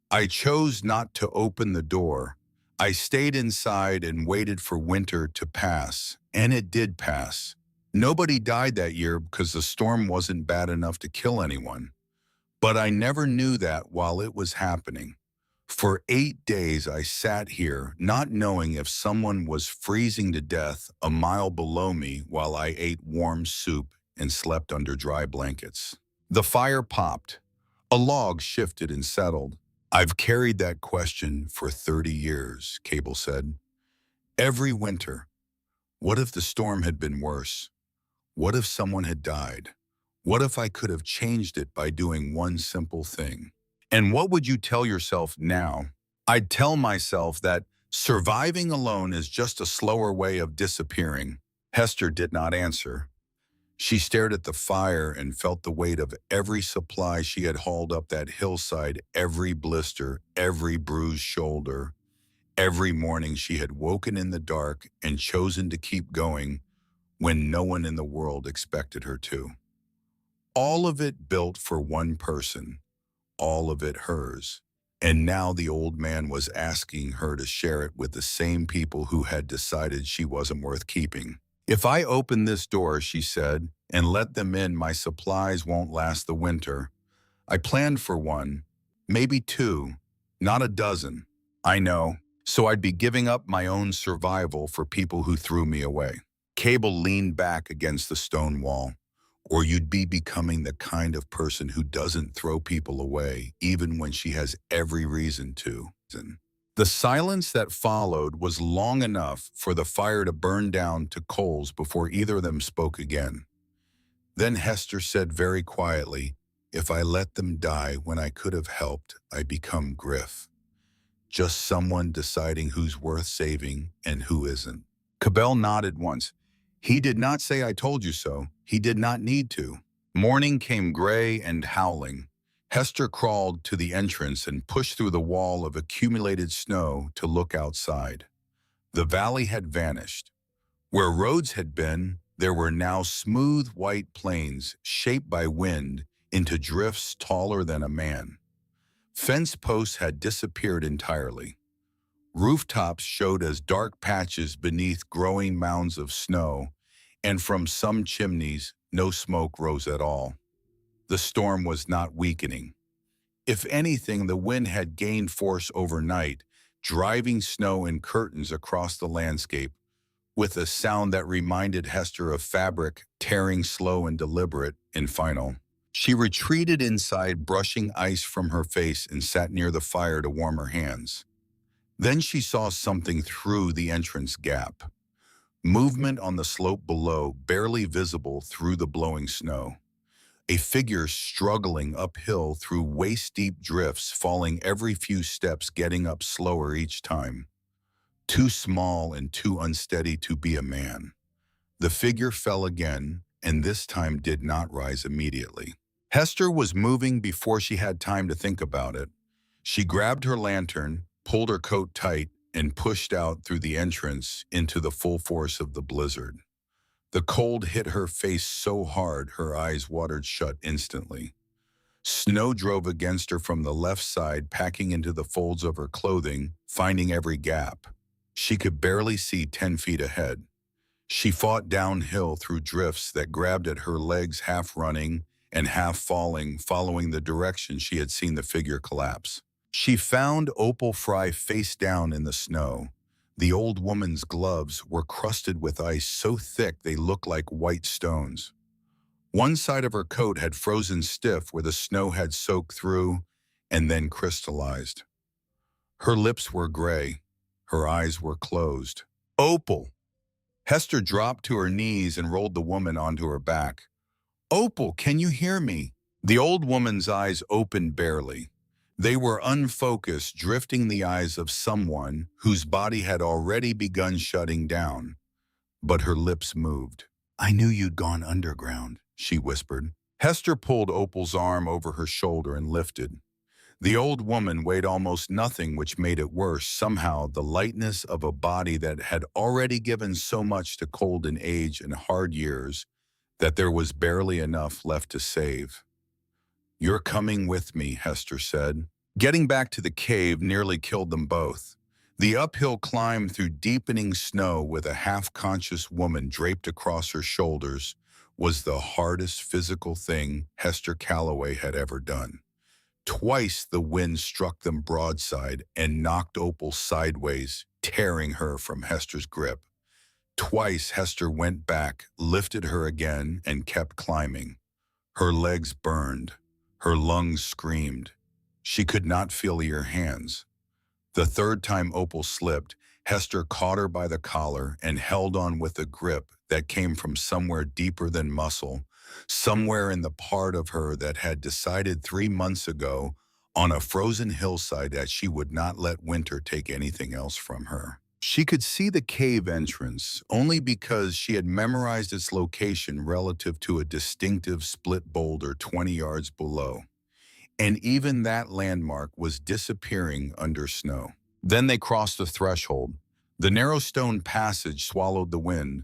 I chose not to open the door. I stayed inside and waited for winter to pass, and it did pass. Nobody died that year because the storm wasn't bad enough to kill anyone. But I never knew that while it was happening. For 8 days I sat here, not knowing if someone was freezing to death a mile below me while I ate warm soup and slept under dry blankets. The fire popped. A log shifted and settled. I've carried that question for 30 years, Cabel said. Every winter. What if the storm had been worse? What if someone had died? What if I could have changed it by doing one simple thing? And what would you tell yourself now? I'd tell myself that surviving alone is just a slower way of disappearing. Hester did not answer. She stared at the fire and felt the weight of every supply she had hauled up that hillside, every blister, every bruised shoulder. Every morning she had woken in the dark and chosen to keep going when no one in the world expected her to. All of it built for one person, all of it hers. And now the old man was asking her to share it with the same people who had decided she wasn't worth keeping. If I open this door, she said, and let them in, my supplies won't last the winter. I planned for one, maybe 2, not a dozen. I know. So I'd be giving up my own survival for people who threw me away. Cabel leaned back against the stone wall. Or you'd be becoming the kind of person who doesn't throw people away, even when she has every reason to. The silence that followed was long enough for the fire to burn down to coals before either of them spoke again. Then Hester said very quietly, "If I let them die when I could have helped, I become Griff. Just someone deciding who's worth saving and who isn't." Cabel nodded once. He did not say "I told you so." He did not need to. Morning came gray and howling. Hester crawled to the entrance and pushed through the wall of accumulated snow to look outside. The valley had vanished. Where roads had been, there were now smooth white plains shaped by wind into drifts taller than a man. Fence posts had disappeared entirely. Rooftops showed as dark patches beneath growing mounds of snow, and from some chimneys, no smoke rose at all. The storm was not weakening. If anything, the wind had gained force overnight, driving snow in curtains across the landscape, with a sound that reminded Hester of fabric tearing slow and deliberate and final. She retreated inside, brushing ice from her face, and sat near the fire to warm her hands. Then she saw something through the entrance gap. Movement on the slope below, barely visible through the blowing snow. A figure struggling uphill through waist-deep drifts, falling every few steps, getting up slower each time. Too small and too unsteady to be a man. The figure fell again, and this time did not rise immediately. Hester was moving before she had time to think about it. She grabbed her lantern, pulled her coat tight, and pushed out through the entrance into the full force of the blizzard. The cold hit her face so hard her eyes watered shut instantly. Snow drove against her from the left side, packing into the folds of her clothing, finding every gap. She could barely see 10 feet ahead. She fought downhill through drifts that grabbed at her legs, half running and half falling, following the direction she had seen the figure collapse. She found Opal Fry face down in the snow. The old woman's gloves were crusted with ice so thick they looked like white stones. One side of her coat had frozen stiff where the snow had soaked through and then crystallized. Her lips were gray. Her eyes were closed. "Opal!" Hester dropped to her knees and rolled the woman onto her back. "Opal, can you hear me?" The old woman's eyes opened barely. They were unfocused, drifting the eyes of someone whose body had already begun shutting down. But her lips moved. "I knew you'd gone underground," she whispered. Hester pulled Opal's arm over her shoulder and lifted. The old woman weighed almost nothing, which made it worse. Somehow, the lightness of a body that had already given so much to cold and age and hard years that there was barely enough left to save. "You're coming with me," Hester said. Getting back to the cave nearly killed them both. The uphill climb through deepening snow with a half-conscious woman draped across her shoulders was the hardest physical thing Hester Calloway had ever done. Twice the wind struck them broadside and knocked Opal sideways, tearing her from Hester's grip. Twice Hester went back, lifted her again, and kept climbing. Her legs burned. Her lungs screamed. She could not feel her hands. The third time Opal slipped, Hester caught her by the collar and held on with a grip that came from somewhere deeper than muscle, somewhere in the part of her that had decided 3 months ago on a frozen hillside that she would not let winter take anything else from her. She could see the cave entrance only because she had memorized its location relative to a distinctive split boulder 20 yards below. And even that landmark was disappearing under snow. Then they crossed the threshold. The narrow stone passage swallowed the wind.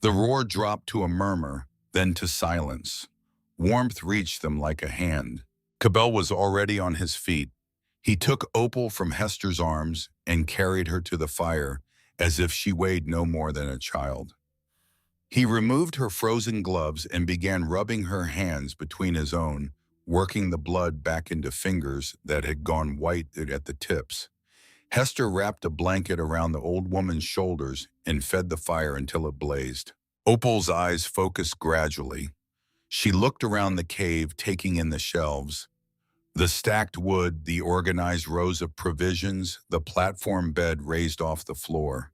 The roar dropped to a murmur, then to silence. Warmth reached them like a hand. Cabel was already on his feet. He took Opal from Hester's arms and carried her to the fire as if she weighed no more than a child. He removed her frozen gloves and began rubbing her hands between his own, working the blood back into fingers that had gone white at the tips. Hester wrapped a blanket around the old woman's shoulders and fed the fire until it blazed. Opal's eyes focused gradually. She looked around the cave, taking in the shelves. The stacked wood, the organized rows of provisions, the platform bed raised off the floor.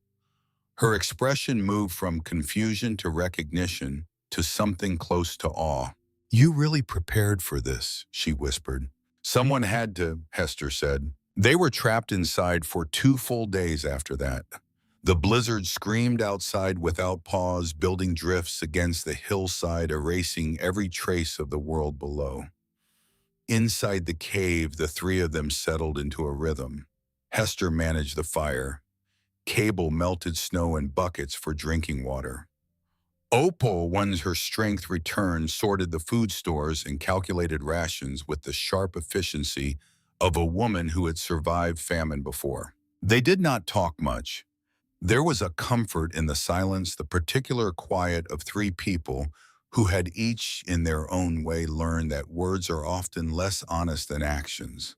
Her expression moved from confusion to recognition to something close to awe. "You really prepared for this," she whispered. "Someone had to," Hester said. They were trapped inside for 2 full days after that. The blizzard screamed outside without pause, building drifts against the hillside, erasing every trace of the world below. Inside the cave, the three of them settled into a rhythm. Hester managed the fire. Cabel melted snow in buckets for drinking water. Opal, once her strength returned, sorted the food stores and calculated rations with the sharp efficiency of a woman who had survived famine before. They did not talk much. There was a comfort in the silence, the particular quiet of three people who had each in their own way learned that words are often less honest than actions.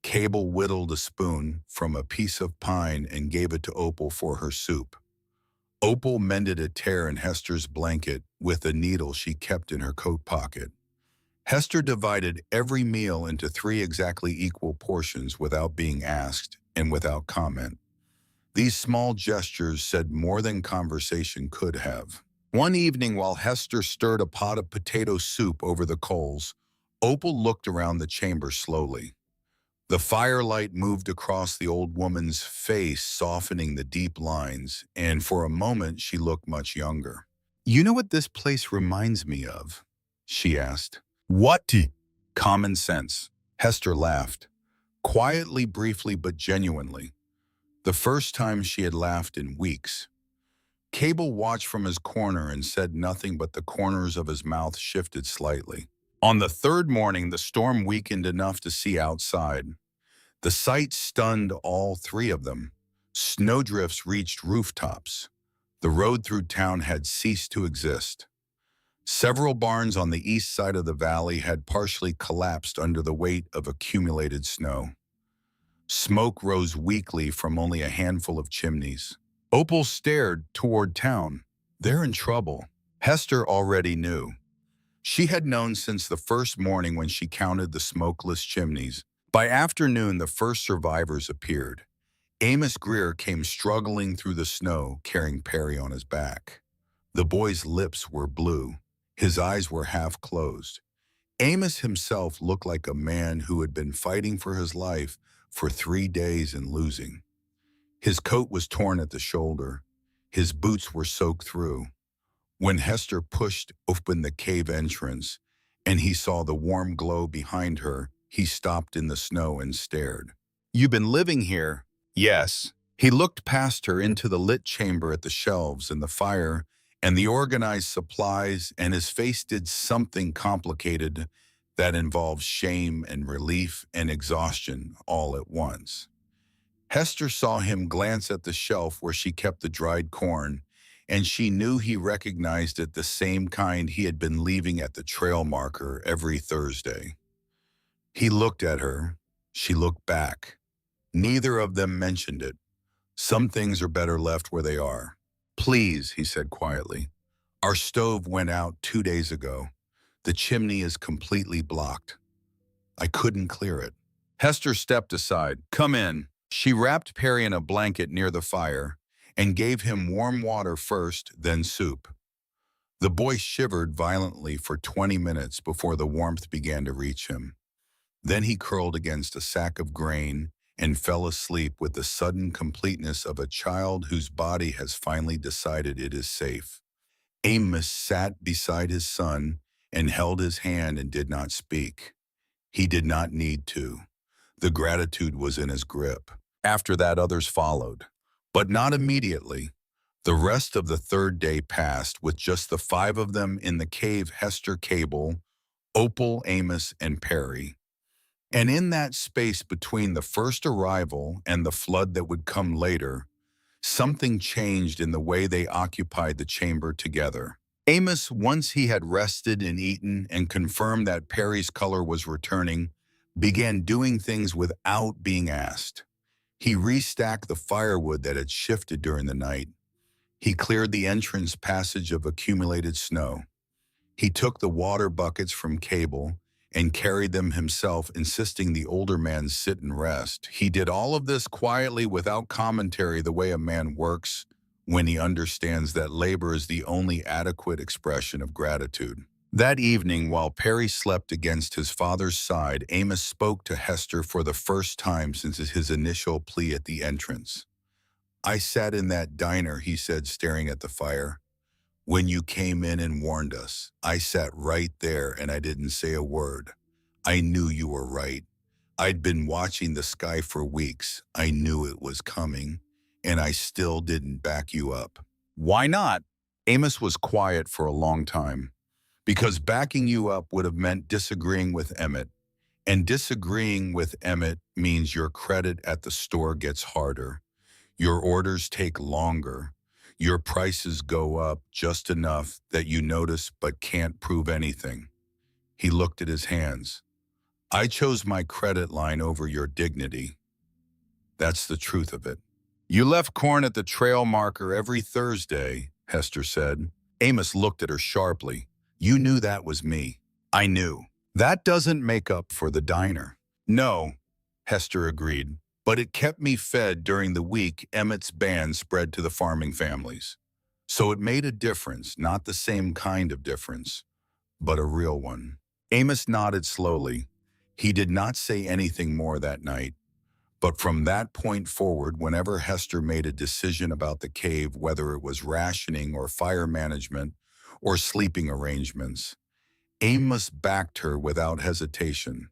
Cabel whittled a spoon from a piece of pine and gave it to Opal for her soup. Opal mended a tear in Hester's blanket with a needle she kept in her coat pocket. Hester divided every meal into 3 exactly equal portions without being asked and without comment. These small gestures said more than conversation could have. One evening, while Hester stirred a pot of potato soup over the coals, Opal looked around the chamber slowly. The firelight moved across the old woman's face, softening the deep lines, and for a moment she looked much younger. "You know what this place reminds me of?" she asked. "What?" "Common sense." Hester laughed, quietly, briefly, but genuinely. The first time she had laughed in weeks. Cabel watched from his corner and said nothing, but the corners of his mouth shifted slightly. On the third morning, the storm weakened enough to see outside. The sight stunned all three of them. Snowdrifts reached rooftops. The road through town had ceased to exist. Several barns on the east side of the valley had partially collapsed under the weight of accumulated snow. Smoke rose weakly from only a handful of chimneys. Opal stared toward town. "They're in trouble." Hester already knew. She had known since the first morning when she counted the smokeless chimneys. By afternoon, the first survivors appeared. Amos Greer came struggling through the snow, carrying Perry on his back. The boy's lips were blue. His eyes were half closed. Amos himself looked like a man who had been fighting for his life for 3 days and losing. His coat was torn at the shoulder. His boots were soaked through. When Hester pushed open the cave entrance and he saw the warm glow behind her, he stopped in the snow and stared. "You've been living here?" "Yes." He looked past her into the lit chamber at the shelves and the fire and the organized supplies, and his face did something complicated that involved shame and relief and exhaustion all at once. Hester saw him glance at the shelf where she kept the dried corn, and she knew he recognized it, the same kind he had been leaving at the trail marker every Thursday. He looked at her. She looked back. Neither of them mentioned it. "Some things are better left where they are." "Please," he said quietly. "Our stove went out 2 days ago. The chimney is completely blocked. I couldn't clear it." Hester stepped aside. "Come in." She wrapped Perry in a blanket near the fire and gave him warm water first, then soup. The boy shivered violently for 20 minutes before the warmth began to reach him. Then he curled against a sack of grain and fell asleep with the sudden completeness of a child whose body has finally decided it is safe. Amos sat beside his son and held his hand and did not speak. He did not need to. The gratitude was in his grip. After that, others followed, but not immediately. The rest of the third day passed with just the 5 of them in the cave: Hester, Cabel, Opal, Amos, and Perry. And in that space between the first arrival and the flood that would come later, something changed in the way they occupied the chamber together. Amos, once he had rested and eaten and confirmed that Perry's color was returning, began doing things without being asked. He restacked the firewood that had shifted during the night. He cleared the entrance passage of accumulated snow. He took the water buckets from Cabel and carried them himself, insisting the older man sit and rest. He did all of this quietly without commentary, the way a man works when he understands that labor is the only adequate expression of gratitude. That evening, while Perry slept against his father's side, Amos spoke to Hester for the first time since his initial plea at the entrance. "I sat in that diner," he said, staring at the fire. "When you came in and warned us, I sat right there and I didn't say a word. I knew you were right. I'd been watching the sky for weeks. I knew it was coming, and I still didn't back you up." "Why not?" Amos was quiet for a long time. "Because backing you up would have meant disagreeing with Emmett, and disagreeing with Emmett means your credit at the store gets harder. Your orders take longer. Your prices go up just enough that you notice but can't prove anything." He looked at his hands. "I chose my credit line over your dignity. That's the truth of it." "You left corn at the trail marker every Thursday," Hester said. Amos looked at her sharply. "You knew that was me." "I knew." "That doesn't make up for the diner." "No," Hester agreed. "But it kept me fed during the week Emmett's band spread to the farming families. So it made a difference, not the same kind of difference, but a real one." Amos nodded slowly. He did not say anything more that night. But from that point forward, whenever Hester made a decision about the cave, whether it was rationing or fire management or sleeping arrangements, Amos backed her without hesitation.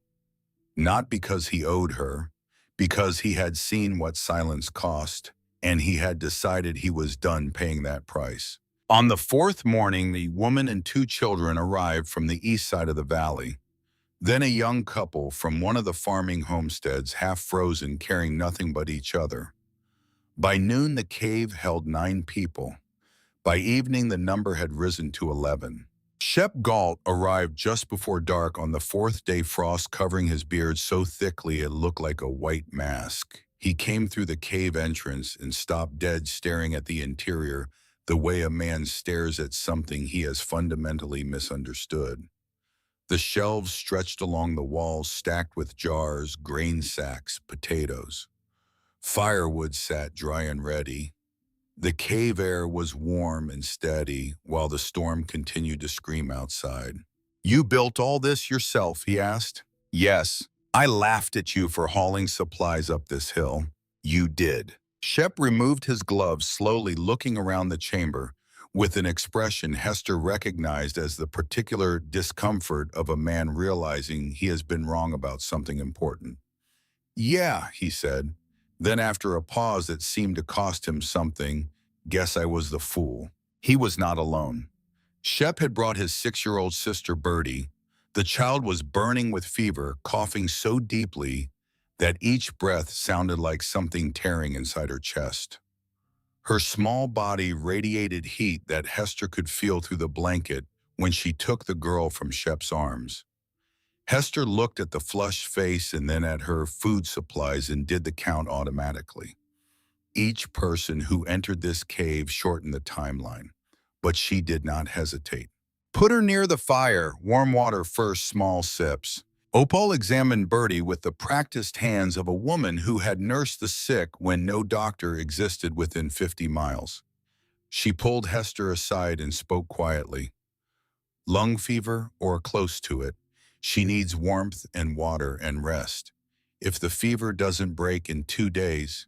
Not because he owed her, because he had seen what silence cost, and he had decided he was done paying that price. On the fourth morning, the woman and two children arrived from the east side of the valley. Then a young couple from one of the farming homesteads, half frozen, carrying nothing but each other. By noon, the cave held 9 people. By evening, the number had risen to 11. Shep Galt arrived just before dark on the 4th day, frost covering his beard so thickly it looked like a white mask. He came through the cave entrance and stopped dead, staring at the interior the way a man stares at something he has fundamentally misunderstood. The shelves stretched along the walls, stacked with jars, grain sacks, potatoes. Firewood sat dry and ready. The cave air was warm and steady while the storm continued to scream outside. "You built all this yourself?" he asked. "Yes. I laughed at you for hauling supplies up this hill." "You did." Shep removed his gloves, slowly looking around the chamber with an expression Hester recognized as the particular discomfort of a man realizing he has been wrong about something important. "Yeah," he said. Then, after a pause that seemed to cost him something, "Guess I was the fool." He was not alone. Shep had brought his 6-year-old sister, Birdie. The child was burning with fever, coughing so deeply that each breath sounded like something tearing inside her chest. Her small body radiated heat that Hester could feel through the blanket when she took the girl from Shep's arms. Hester looked at the flushed face and then at her food supplies and did the count automatically. Each person who entered this cave shortened the timeline, but she did not hesitate. "Put her near the fire, warm water first, small sips." Opal examined Birdie with the practiced hands of a woman who had nursed the sick when no doctor existed within 50 miles. She pulled Hester aside and spoke quietly. "Lung fever or close to it. She needs warmth and water and rest. If the fever doesn't break in 2 days..."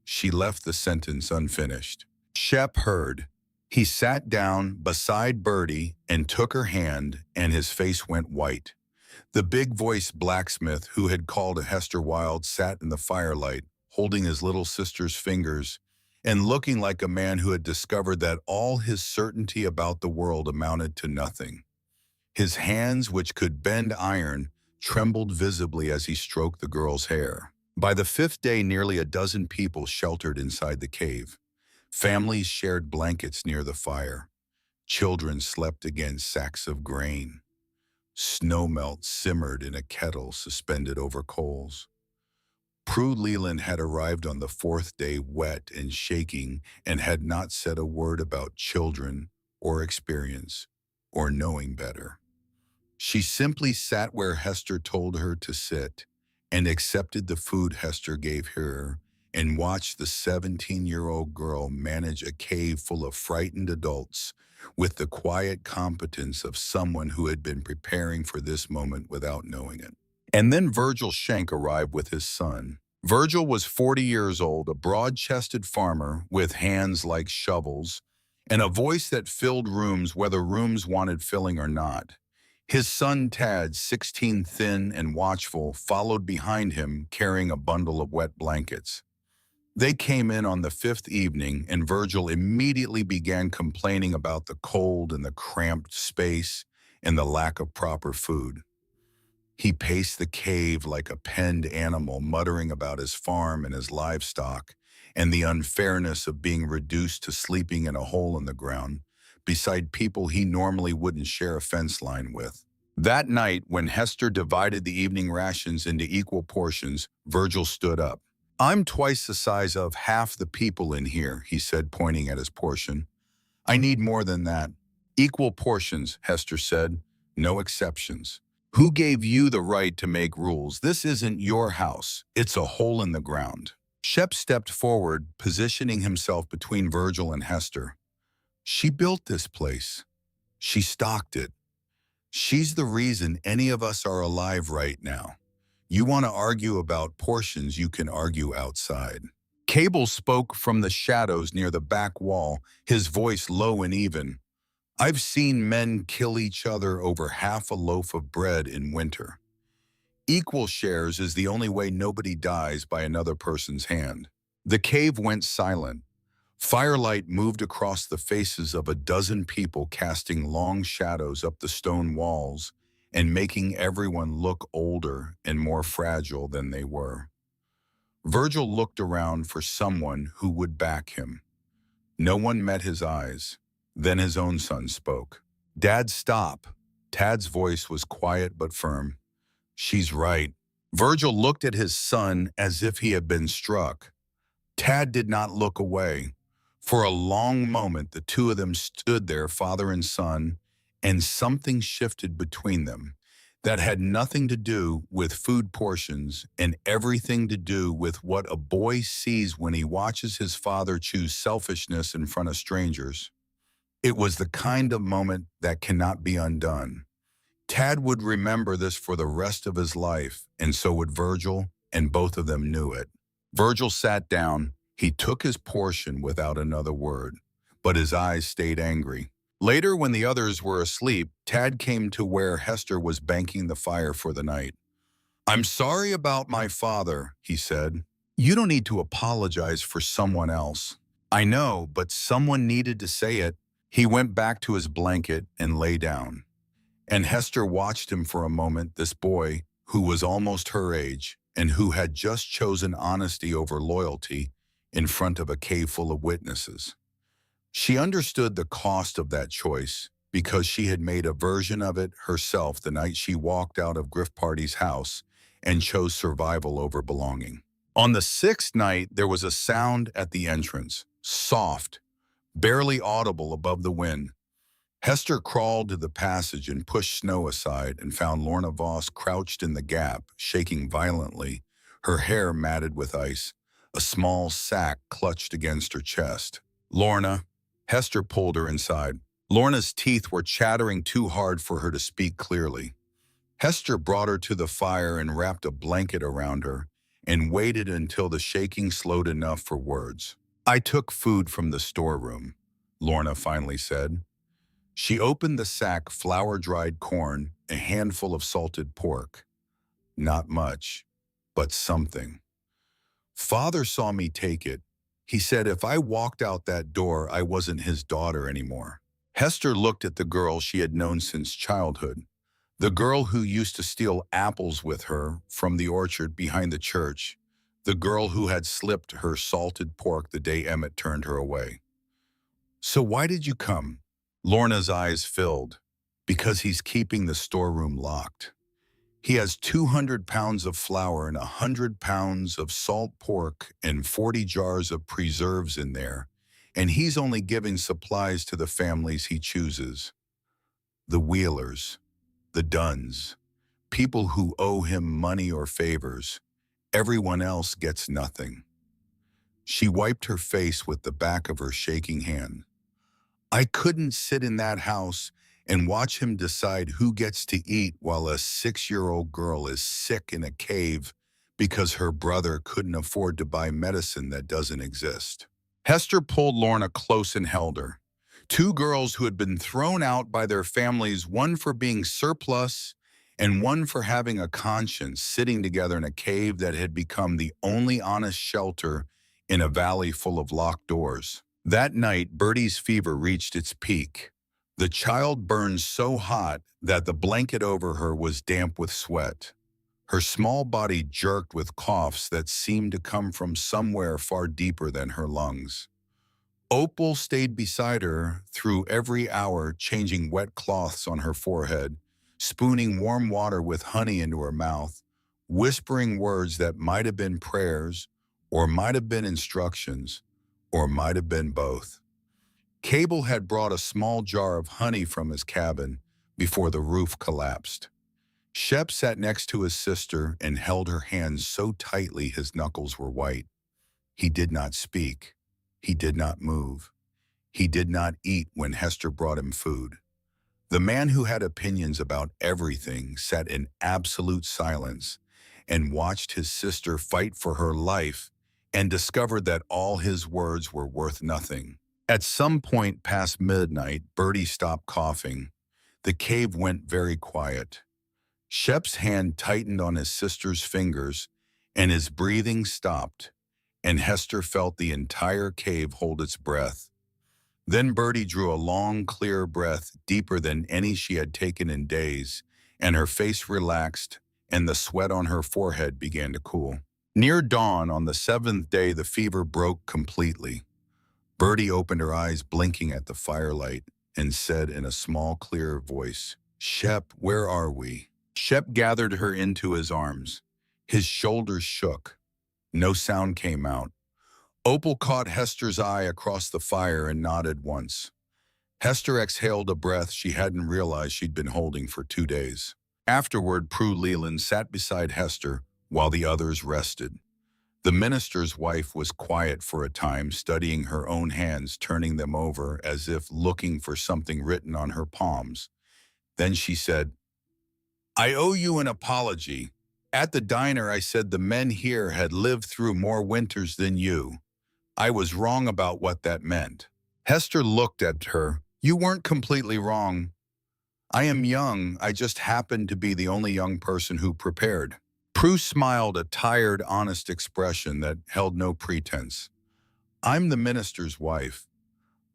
She left the sentence unfinished. Shep heard. He sat down beside Birdie and took her hand, and his face went white. The big-voiced blacksmith who had called Hester wild sat in the firelight, holding his little sister's fingers and looking like a man who had discovered that all his certainty about the world amounted to nothing. His hands, which could bend iron, trembled visibly as he stroked the girl's hair. By the 5th day, nearly a dozen people sheltered inside the cave. Families shared blankets near the fire. Children slept against sacks of grain. Snowmelt simmered in a kettle suspended over coals. Prue Leland had arrived on the 4th day, wet and shaking, and had not said a word about children or experience or knowing better. She simply sat where Hester told her to sit and accepted the food Hester gave her and watched the 17-year-old girl manage a cave full of frightened adults with the quiet competence of someone who had been preparing for this moment without knowing it. And then Virgil Schenk arrived with his son. Virgil was 40 years old, a broad-chested farmer with hands like shovels and a voice that filled rooms whether rooms wanted filling or not. His son Tad, 16, thin and watchful, followed behind him carrying a bundle of wet blankets. They came in on the fifth evening, and Virgil immediately began complaining about the cold and the cramped space and the lack of proper food. He paced the cave like a penned animal, muttering about his farm and his livestock and the unfairness of being reduced to sleeping in a hole in the ground beside people he normally wouldn't share a fence line with. That night, when Hester divided the evening rations into equal portions, Virgil stood up. "I'm twice the size of half the people in here," he said, pointing at his portion. "I need more than that." "Equal portions," Hester said. "No exceptions. Who gave you the right to make rules? This isn't your house. It's a hole in the ground." Shep stepped forward, positioning himself between Virgil and Hester. "She built this place. She stocked it. She's the reason any of us are alive right now. You want to argue about portions, you can argue outside." Cabel spoke from the shadows near the back wall, his voice low and even. "I've seen men kill each other over half a loaf of bread in winter. Equal shares is the only way nobody dies by another person's hand." The cave went silent. Firelight moved across the faces of a dozen people, casting long shadows up the stone walls and making everyone look older and more fragile than they were. Virgil looked around for someone who would back him. No one met his eyes. Then his own son spoke. "Dad, stop." Tad's voice was quiet but firm. "She's right." Virgil looked at his son as if he had been struck. Tad did not look away. For a long moment, the two of them stood there, father and son, and something shifted between them that had nothing to do with food portions and everything to do with what a boy sees when he watches his father choose selfishness in front of strangers. It was the kind of moment that cannot be undone. Tad would remember this for the rest of his life, and so would Virgil, and both of them knew it. Virgil sat down. He took his portion without another word, but his eyes stayed angry. Later, when the others were asleep, Tad came to where Hester was banking the fire for the night. "I'm sorry about my father," he said. "You don't need to apologize for someone else." "I know, but someone needed to say it." He went back to his blanket and lay down. And Hester watched him for a moment, this boy, who was almost her age, and who had just chosen honesty over loyalty in front of a cave full of witnesses. She understood the cost of that choice because she had made a version of it herself the night she walked out of Griff Party's house and chose survival over belonging. On the sixth night, there was a sound at the entrance, soft, barely audible above the wind. Hester crawled to the passage and pushed snow aside and found Lorna Voss crouched in the gap, shaking violently, her hair matted with ice, a small sack clutched against her chest. "Lorna." Hester pulled her inside. Lorna's teeth were chattering too hard for her to speak clearly. Hester brought her to the fire and wrapped a blanket around her and waited until the shaking slowed enough for words. "I took food from the storeroom," Lorna finally said. She opened the sack, flour-dried corn, a handful of salted pork. "Not much, but something. Father saw me take it. He said if I walked out that door, I wasn't his daughter anymore." Hester looked at the girl she had known since childhood, the girl who used to steal apples with her from the orchard behind the church, the girl who had slipped her salted pork the day Emmett turned her away. "So why did you come?" Lorna's eyes filled. "Because he's keeping the storeroom locked. He has 200 pounds of flour and 100 pounds of salt pork and 40 jars of preserves in there, and he's only giving supplies to the families he chooses. The Wheelers." The Duns, people who owe him money or favors. Everyone else gets nothing. She wiped her face with the back of her shaking hand. I couldn't sit in that house and watch him decide who gets to eat while a 6-year-old girl is sick in a cave because her brother couldn't afford to buy medicine that doesn't exist. Hester pulled Lorna close and held her. Two girls who had been thrown out by their families, one for being surplus and one for having a conscience, sitting together in a cave that had become the only honest shelter in a valley full of locked doors. That night, Bertie's fever reached its peak. The child burned so hot that the blanket over her was damp with sweat. Her small body jerked with coughs that seemed to come from somewhere far deeper than her lungs. Opal stayed beside her through every hour, changing wet cloths on her forehead, spooning warm water with honey into her mouth, whispering words that might have been prayers, or might have been instructions, or might have been both. Cabel had brought a small jar of honey from his cabin before the roof collapsed. Shep sat next to his sister and held her hands so tightly his knuckles were white. He did not speak. He did not move. He did not eat when Hester brought him food. The man who had opinions about everything sat in absolute silence and watched his sister fight for her life and discovered that all his words were worth nothing. At some point past midnight, Bertie stopped coughing. The cave went very quiet. Shep's hand tightened on his sister's fingers, and his breathing stopped, and Hester felt the entire cave hold its breath. Then Bertie drew a long, clear breath, deeper than any she had taken in days, and her face relaxed, and the sweat on her forehead began to cool. Near dawn on the 7th day, the fever broke completely. Bertie opened her eyes, blinking at the firelight, and said in a small, clear voice, "Shep, where are we?" Shep gathered her into his arms. His shoulders shook. No sound came out. Opal caught Hester's eye across the fire and nodded once. Hester exhaled a breath she hadn't realized she'd been holding for 2 days. Afterward, Prue Leland sat beside Hester while the others rested. The minister's wife was quiet for a time, studying her own hands, turning them over as if looking for something written on her palms. Then she said, "I owe you an apology. At the diner, I said the men here had lived through more winters than you. I was wrong about what that meant." Hester looked at her. "You weren't completely wrong. I am young. I just happened to be the only young person who prepared." Prue smiled, a tired, honest expression that held no pretense. "I'm the minister's wife.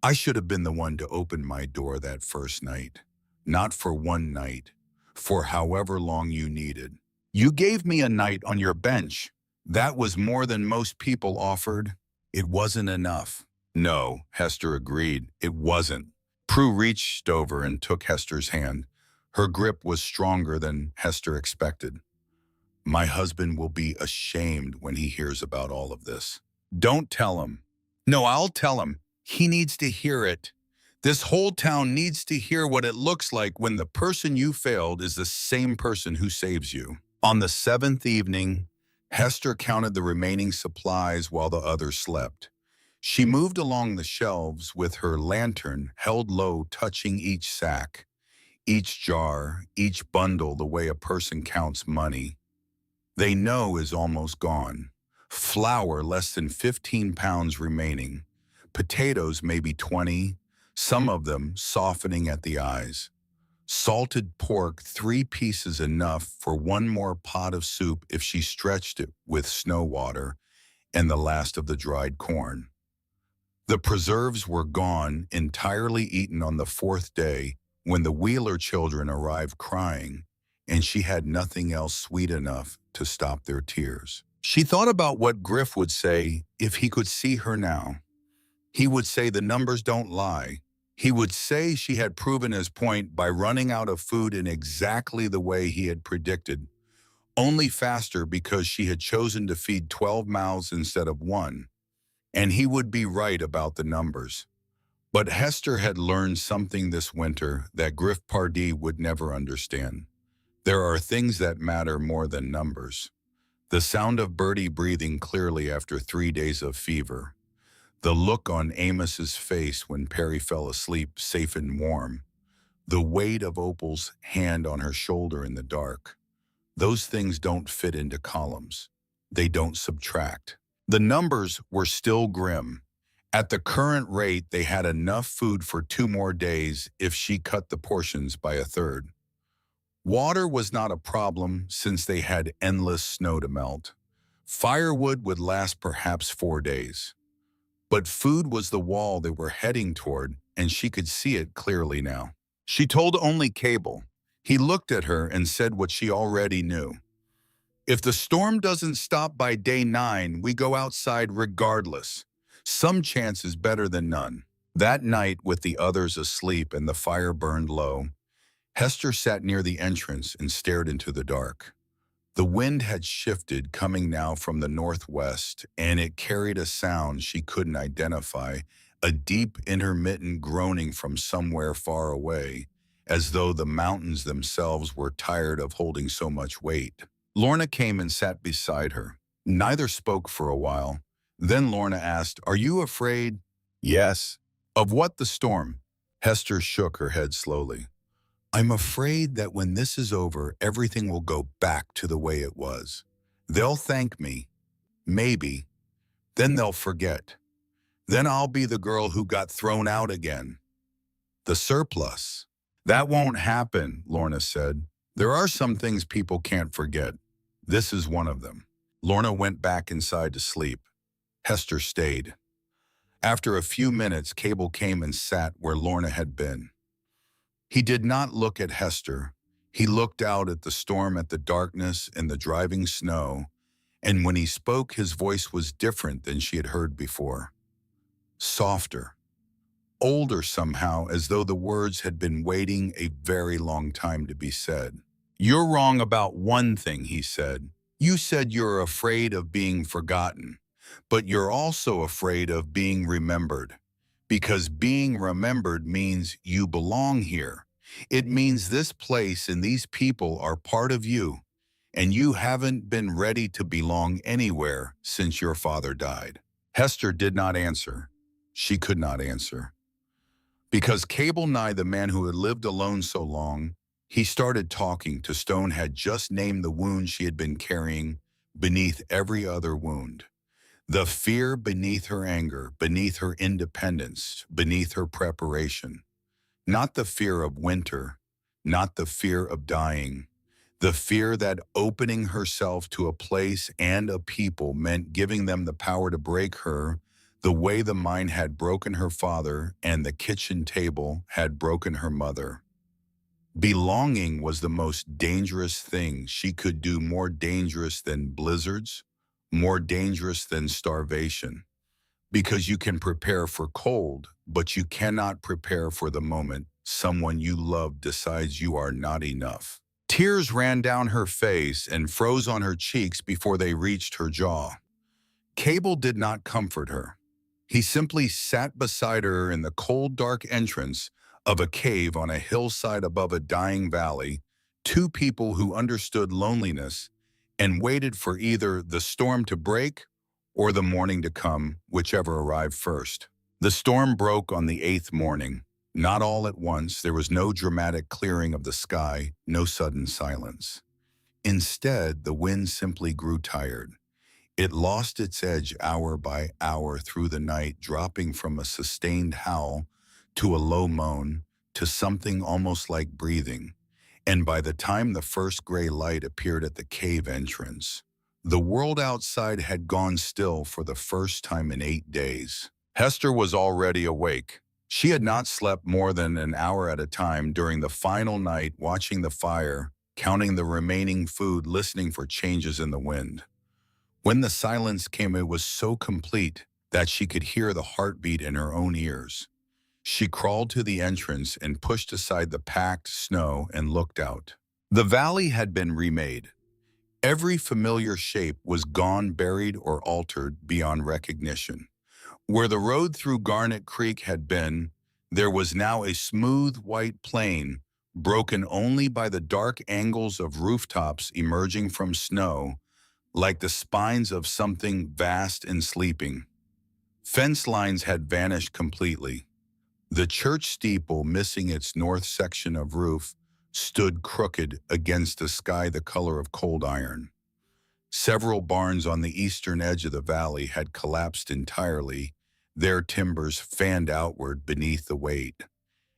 I should have been the one to open my door that first night. Not for one night, for however long you needed. You gave me a night on your bench. That was more than most people offered. It wasn't enough." "No," Hester agreed, "it wasn't." Prue reached over and took Hester's hand. Her grip was stronger than Hester expected. "My husband will be ashamed when he hears about all of this." "Don't tell him." "No, I'll tell him. He needs to hear it. This whole town needs to hear what it looks like when the person you failed is the same person who saves you." On the 7th evening, Hester counted the remaining supplies while the others slept. She moved along the shelves with her lantern held low, touching each sack, each jar, each bundle the way a person counts money. They know is almost gone. Flour less than 15 pounds remaining. Potatoes maybe 20, some of them softening at the eyes. Salted pork, 3 pieces enough for one more pot of soup if she stretched it with snow water, and the last of the dried corn. The preserves were gone, entirely eaten on the 4th day when the Wheeler children arrived crying, and she had nothing else sweet enough to stop their tears. She thought about what Griff would say if he could see her now. He would say the numbers don't lie. He would say she had proven his point by running out of food in exactly the way he had predicted, only faster because she had chosen to feed 12 mouths instead of 1. And he would be right about the numbers. But Hester had learned something this winter that Griff Pardee would never understand. There are things that matter more than numbers. The sound of Bertie breathing clearly after 3 days of fever. The look on Amos's face when Perry fell asleep safe and warm. The weight of Opal's hand on her shoulder in the dark. Those things don't fit into columns. They don't subtract. The numbers were still grim. At the current rate, they had enough food for 2 more days if she cut the portions by a third. Water was not a problem since they had endless snow to melt. Firewood would last perhaps 4 days. But food was the wall they were heading toward, and she could see it clearly now. She told only Cabel. He looked at her and said what she already knew. If the storm doesn't stop by day 9, we go outside regardless. Some chance is better than none. That night, with the others asleep and the fire burned low, Hester sat near the entrance and stared into the dark. The wind had shifted, coming now from the northwest, and it carried a sound she couldn't identify, a deep, intermittent groaning from somewhere far away, as though the mountains themselves were tired of holding so much weight. Lorna came and sat beside her. Neither spoke for a while. Then Lorna asked, "Are you afraid?" "Yes." "Of what, the storm?" Hester shook her head slowly. "I'm afraid that when this is over, everything will go back to the way it was. They'll thank me. Maybe. Then they'll forget. Then I'll be the girl who got thrown out again. The surplus." "That won't happen," Lorna said. "There are some things people can't forget. This is one of them." Lorna went back inside to sleep. Hester stayed. After a few minutes, Cabel came and sat where Lorna had been. He did not look at Hester. He looked out at the storm, at the darkness and the driving snow, and when he spoke, his voice was different than she had heard before. Softer. Older somehow, as though the words had been waiting a very long time to be said. "You're wrong about one thing," he said. "You said you're afraid of being forgotten, but you're also afraid of being remembered. Because being remembered means you belong here. It means this place and these people are part of you, and you haven't been ready to belong anywhere since your father died." Hester did not answer. She could not answer. Because Cabel Nye, the man who had lived alone so long, he started talking to Stone, had just named the wound she had been carrying beneath every other wound. The fear beneath her anger, beneath her independence, beneath her preparation. Not the fear of winter, not the fear of dying. The fear that opening herself to a place and a people meant giving them the power to break her, the way the mine had broken her father and the kitchen table had broken her mother. Belonging was the most dangerous thing she could do, more dangerous than blizzards, more dangerous than starvation. Because you can prepare for cold, but you cannot prepare for the moment someone you love decides you are not enough. Tears ran down her face and froze on her cheeks before they reached her jaw. Cabel did not comfort her. He simply sat beside her in the cold, dark entrance of a cave on a hillside above a dying valley, two people who understood loneliness and waited for either the storm to break or the morning to come, whichever arrived first. The storm broke on the 8th morning. Not all at once. There was no dramatic clearing of the sky, no sudden silence. Instead, the wind simply grew tired. It lost its edge hour by hour through the night, dropping from a sustained howl to a low moan to something almost like breathing. And by the time the first gray light appeared at the cave entrance, the world outside had gone still for the first time in 8 days. Hester was already awake. She had not slept more than an hour at a time during the final night, watching the fire, counting the remaining food, listening for changes in the wind. When the silence came, it was so complete that she could hear the heartbeat in her own ears. She crawled to the entrance and pushed aside the packed snow and looked out. The valley had been remade. Every familiar shape was gone, buried, or altered beyond recognition. Where the road through Garnet Creek had been, there was now a smooth white plain broken only by the dark angles of rooftops emerging from snow, like the spines of something vast and sleeping. Fence lines had vanished completely. The church steeple, missing its north section of roof, stood crooked against a sky the color of cold iron. Several barns on the eastern edge of the valley had collapsed entirely, their timbers fanned outward beneath the weight,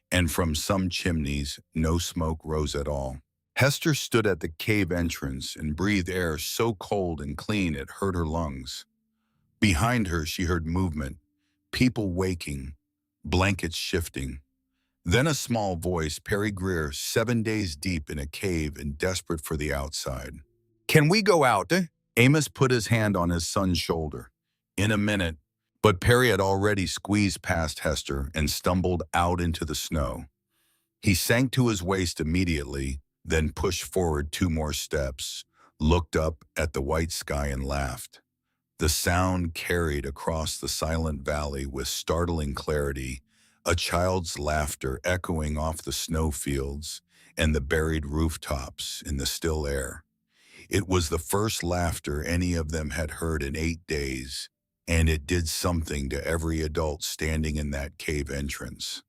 and from some chimneys no smoke rose at all. Hester stood at the cave entrance and breathed air so cold and clean it hurt her lungs. Behind her she heard movement, people waking, blankets shifting. Then a small voice, Perry Greer, 7 days deep in a cave and desperate for the outside. "Can we go out?" Amos put his hand on his son's shoulder. "In a minute." But Perry had already squeezed past Hester and stumbled out into the snow. He sank to his waist immediately, then pushed forward 2 more steps, looked up at the white sky and laughed. The sound carried across the silent valley with startling clarity, a child's laughter echoing off the snowfields and the buried rooftops in the still air. It was the first laughter any of them had heard in 8 days, and it did something to every adult standing in that cave entrance.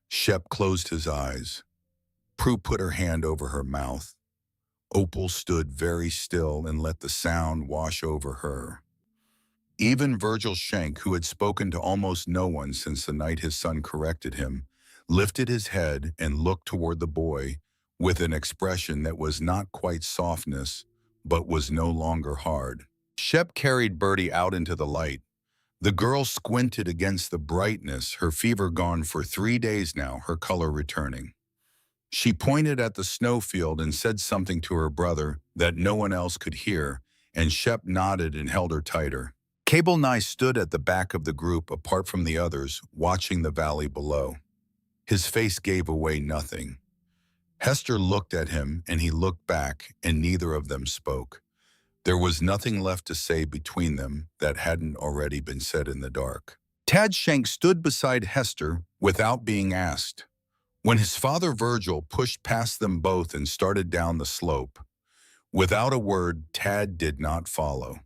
Shep closed his eyes. Prue put her hand over her mouth. Opal stood very still and let the sound wash over her. Even Virgil Schenk, who had spoken to almost no one since the night his son corrected him, lifted his head and looked toward the boy with an expression that was not quite softness, but was no longer hard. Shep carried Bertie out into the light. The girl squinted against the brightness, her fever gone for 3 days now, her color returning. She pointed at the snowfield and said something to her brother that no one else could hear, and Shep nodded and held her tighter. Cabel and I stood at the back of the group, apart from the others, watching the valley below. His face gave away nothing. Hester looked at him, and he looked back, and neither of them spoke. There was nothing left to say between them that hadn't already been said in the dark. Tad Schenk stood beside Hester without being asked. When his father Virgil pushed past them both and started down the slope, without a word, Tad did not follow.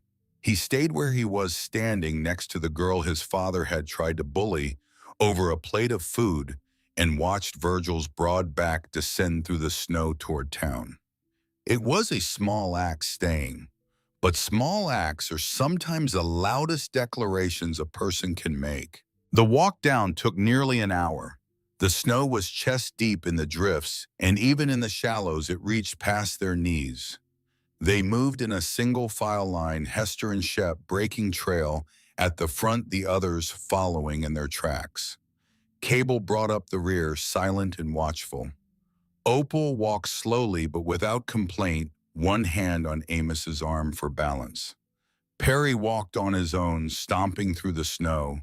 He stayed where he was, standing next to the girl his father had tried to bully over a plate of food, and watched Virgil's broad back descend through the snow toward town. It was a small act staying, but small acts are sometimes the loudest declarations a person can make. The walk down took nearly an hour. The snow was chest deep in the drifts, and even in the shallows it reached past their knees. They moved in a single file line, Hester and Shep breaking trail at the front, the others following in their tracks. Cabel brought up the rear, silent and watchful. Opal walked slowly but without complaint, one hand on Amos's arm for balance. Perry walked on his own, stomping through the snow,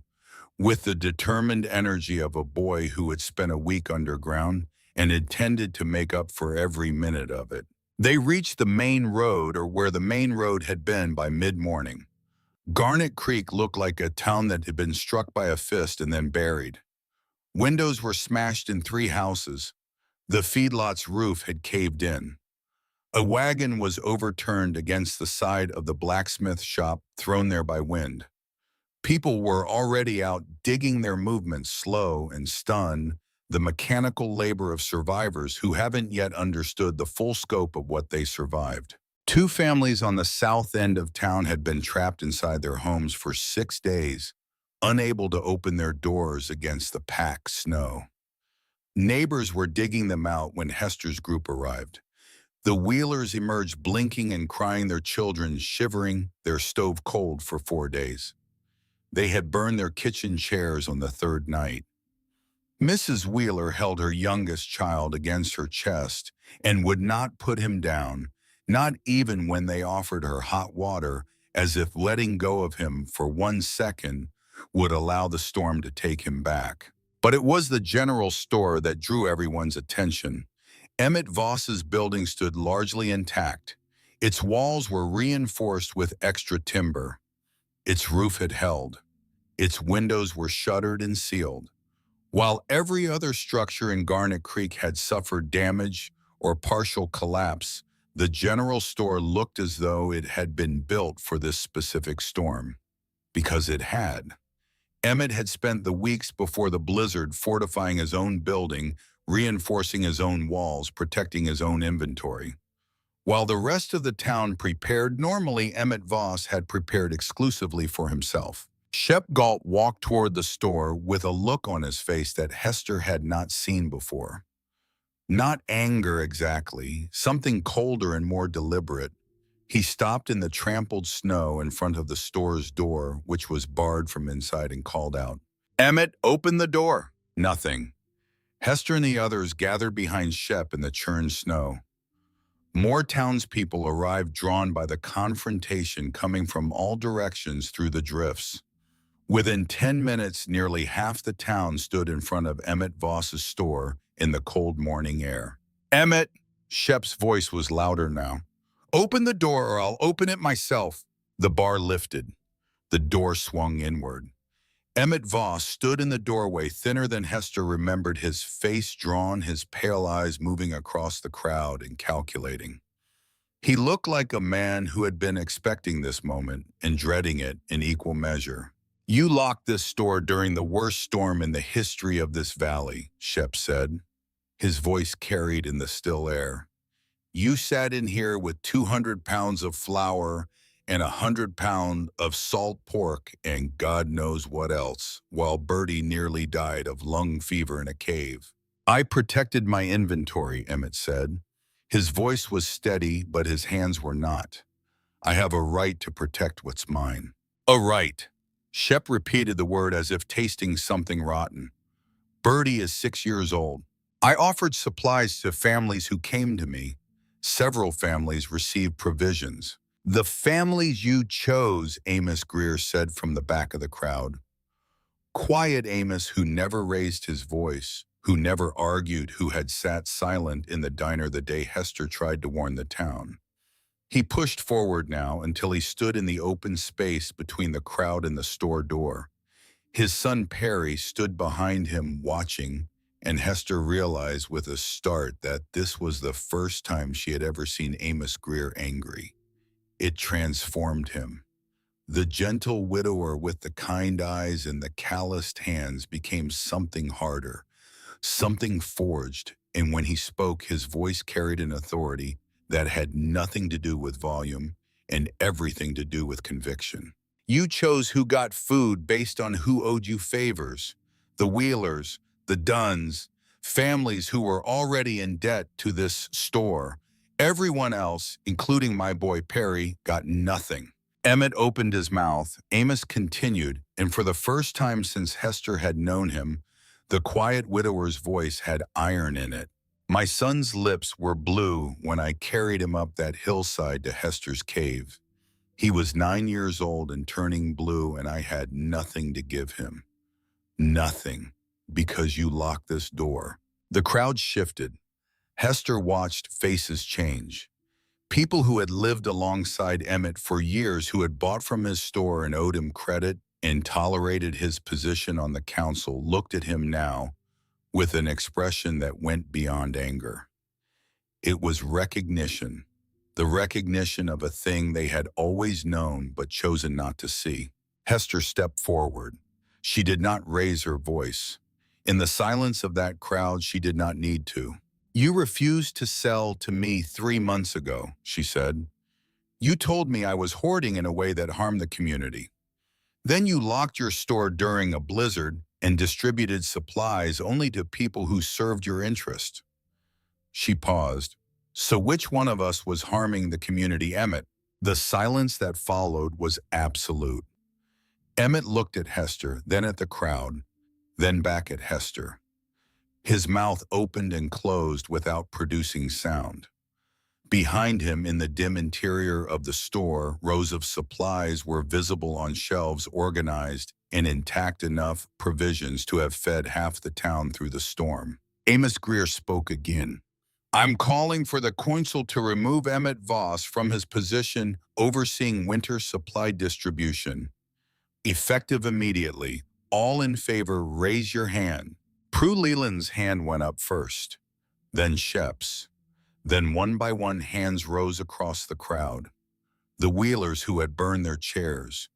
with the determined energy of a boy who had spent a week underground and intended to make up for every minute of it. They reached the main road, or where the main road had been, by mid-morning. Garnet Creek looked like a town that had been struck by a fist and then buried. Windows were smashed in 3 houses. The feedlot's roof had caved in. A wagon was overturned against the side of the blacksmith shop, thrown there by wind. People were already out, digging, their movements slow and stunned, the mechanical labor of survivors who haven't yet understood the full scope of what they survived. 2 families on the south end of town had been trapped inside their homes for 6 days, unable to open their doors against the packed snow. Neighbors were digging them out when Hester's group arrived. The Wheelers emerged, blinking and crying, their children shivering, their stove cold for 4 days. They had burned their kitchen chairs on the 3rd night. Mrs. Wheeler held her youngest child against her chest and would not put him down, not even when they offered her hot water, as if letting go of him for 1 second would allow the storm to take him back. But it was the general store that drew everyone's attention. Emmett Voss's building stood largely intact. Its walls were reinforced with extra timber. Its roof had held. Its windows were shuttered and sealed. While every other structure in Garnet Creek had suffered damage or partial collapse, the general store looked as though it had been built for this specific storm. Because it had. Emmett had spent the weeks before the blizzard fortifying his own building, reinforcing his own walls, protecting his own inventory. While the rest of the town prepared normally, Emmett Voss had prepared exclusively for himself. Shep Galt walked toward the store with a look on his face that Hester had not seen before. Not anger exactly, something colder and more deliberate. He stopped in the trampled snow in front of the store's door, which was barred from inside, and called out, "Emmett, open the door." Nothing. Hester and the others gathered behind Shep in the churned snow. More townspeople arrived, drawn by the confrontation coming from all directions through the drifts. Within 10 minutes, nearly half the town stood in front of Emmett Voss's store in the cold morning air. "Emmett," Shep's voice was louder now. "Open the door or I'll open it myself." The bar lifted. The door swung inward. Emmett Voss stood in the doorway, thinner than Hester remembered, his face drawn, his pale eyes moving across the crowd and calculating. He looked like a man who had been expecting this moment and dreading it in equal measure. "You locked this store during the worst storm in the history of this valley," Shep said. His voice carried in the still air. "You sat in here with 200 pounds of flour and 100 pounds of salt pork and God knows what else, while Bertie nearly died of lung fever in a cave." "I protected my inventory," Emmett said. His voice was steady, but his hands were not. "I have a right to protect what's mine." "A right." Shep repeated the word as if tasting something rotten. "Bertie is 6 years old. I offered supplies to families who came to me. Several families received provisions." "The families you chose," Amos Greer said from the back of the crowd. Quiet Amos, who never raised his voice, who never argued, who had sat silent in the diner the day Hester tried to warn the town. He pushed forward now until he stood in the open space between the crowd and the store door. His son Prairie stood behind him watching, and Hester realized with a start that this was the first time she had ever seen Amos Greer angry. It transformed him. The gentle widower with the kind eyes and the calloused hands became something harder, something forged, and when he spoke, his voice carried an authority that had nothing to do with volume and everything to do with conviction. "You chose who got food based on who owed you favors. The Wheelers, the Dunns, families who were already in debt to this store. Everyone else, including my boy Prairie, got nothing." Emmett opened his mouth. Amos continued, and for the first time since Hester had known him, the quiet widower's voice had iron in it. "My son's lips were blue when I carried him up that hillside to Hester's cave. He was 9 years old and turning blue, and I had nothing to give him. Nothing, because you locked this door." The crowd shifted. Hester watched faces change. People who had lived alongside Emmett for years, who had bought from his store and owed him credit and tolerated his position on the council, looked at him now with an expression that went beyond anger. It was recognition, the recognition of a thing they had always known but chosen not to see. Hester stepped forward. She did not raise her voice. In the silence of that crowd, she did not need to. "You refused to sell to me 3 months ago," she said. "You told me I was hoarding in a way that harmed the community. Then you locked your store during a blizzard and distributed supplies only to people who served your interest." She paused. "So which one of us was harming the community, Emmett?" The silence that followed was absolute. Emmett looked at Hester, then at the crowd, then back at Hester. His mouth opened and closed without producing sound. Behind him, in the dim interior of the store, rows of supplies were visible on shelves, organized and intact, enough provisions to have fed half the town through the storm. Amos Greer spoke again. "I'm calling for the council to remove Emmett Voss from his position overseeing winter supply distribution. Effective immediately. All in favor, raise your hand." Prue Leland's hand went up first, then Shep's. Then one by one hands rose across the crowd. The Wheelers who had burned their chairs,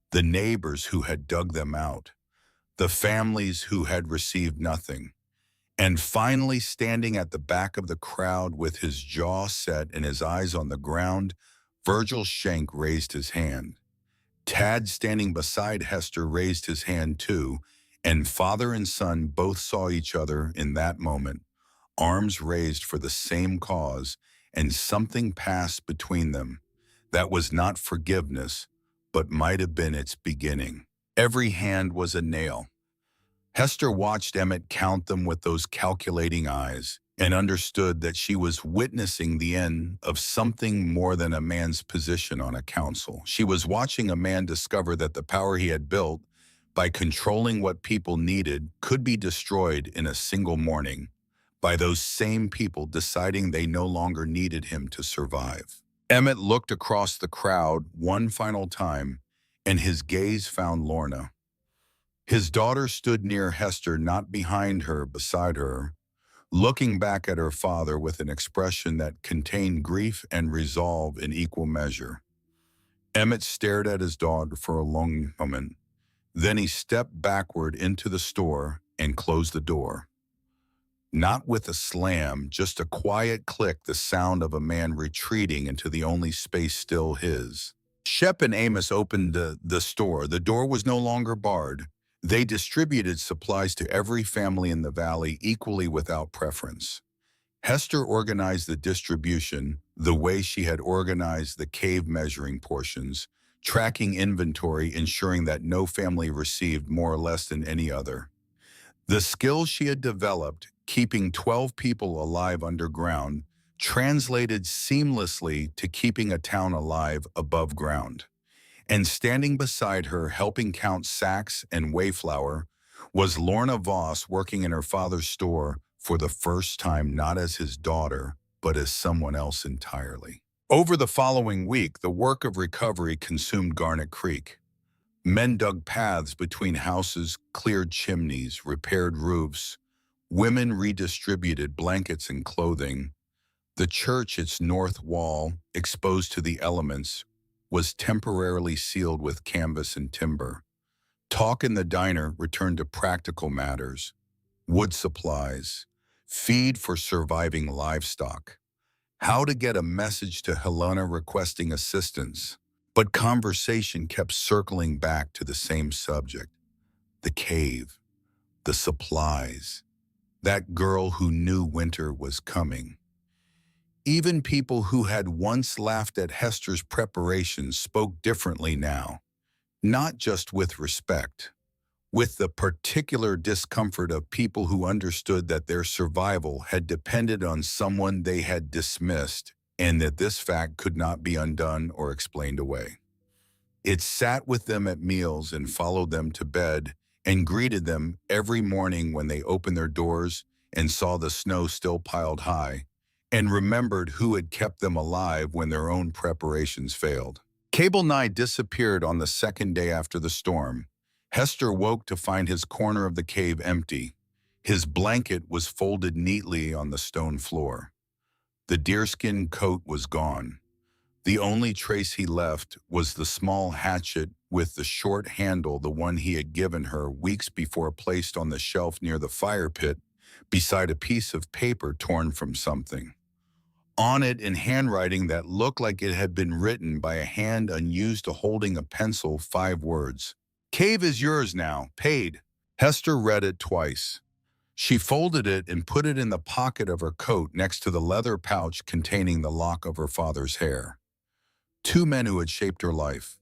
the neighbors who had dug them out, the families who had received nothing. And finally, standing at the back of the crowd with his jaw set and his eyes on the ground, Virgil Schenck raised his hand. Tad, standing beside Hester, raised his hand too, and father and son both saw each other in that moment, arms raised for the same cause, and something passed between them. That was not forgiveness, but might have been its beginning. Every hand was a nail. Hester watched Emmett count them with those calculating eyes and understood that she was witnessing the end of something more than a man's position on a council. She was watching a man discover that the power he had built by controlling what people needed could be destroyed in a single morning by those same people deciding they no longer needed him to survive. Emmett looked across the crowd one final time, and his gaze found Lorna. His daughter stood near Hester, not behind her, beside her, looking back at her father with an expression that contained grief and resolve in equal measure. Emmett stared at his daughter for a long moment. Then he stepped backward into the store and closed the door. Not with a slam, just a quiet click, the sound of a man retreating into the only space still his. Shep and Amos opened the store. The door was no longer barred. They distributed supplies to every family in the valley equally without preference. Hester organized the distribution the way she had organized the cave measuring portions, tracking inventory, ensuring that no family received more or less than any other. The skills she had developed, keeping 12 people alive underground, translated seamlessly to keeping a town alive above ground. And standing beside her, helping count sacks and wayflower, was Lorna Voss, working in her father's store for the first time, not as his daughter, but as someone else entirely. Over the following week, the work of recovery consumed Garnet Creek. Men dug paths between houses, cleared chimneys, repaired roofs. Women redistributed blankets and clothing. The church, its north wall, exposed to the elements, was temporarily sealed with canvas and timber. Talk in the diner returned to practical matters: wood supplies, feed for surviving livestock, how to get a message to Helena requesting assistance. But conversation kept circling back to the same subject: the cave, the supplies, that girl who knew winter was coming. Even people who had once laughed at Hester's preparations spoke differently now, not just with respect, with the particular discomfort of people who understood that their survival had depended on someone they had dismissed, and that this fact could not be undone or explained away. It sat with them at meals and followed them to bed and greeted them every morning when they opened their doors and saw the snow still piled high, and remembered who had kept them alive when their own preparations failed. Cabel nigh disappeared on the second day after the storm. Hester woke to find his corner of the cave empty. His blanket was folded neatly on the stone floor. The deerskin coat was gone. The only trace he left was the small hatchet with the short handle, the one he had given her weeks before, placed on the shelf near the fire pit beside a piece of paper torn from something. On it, in handwriting that looked like it had been written by a hand unused to holding a pencil, 5 words: "Cave is yours now, paid." Hester read it twice. She folded it and put it in the pocket of her coat next to the leather pouch containing the lock of her father's hair. 2 men who had shaped her life,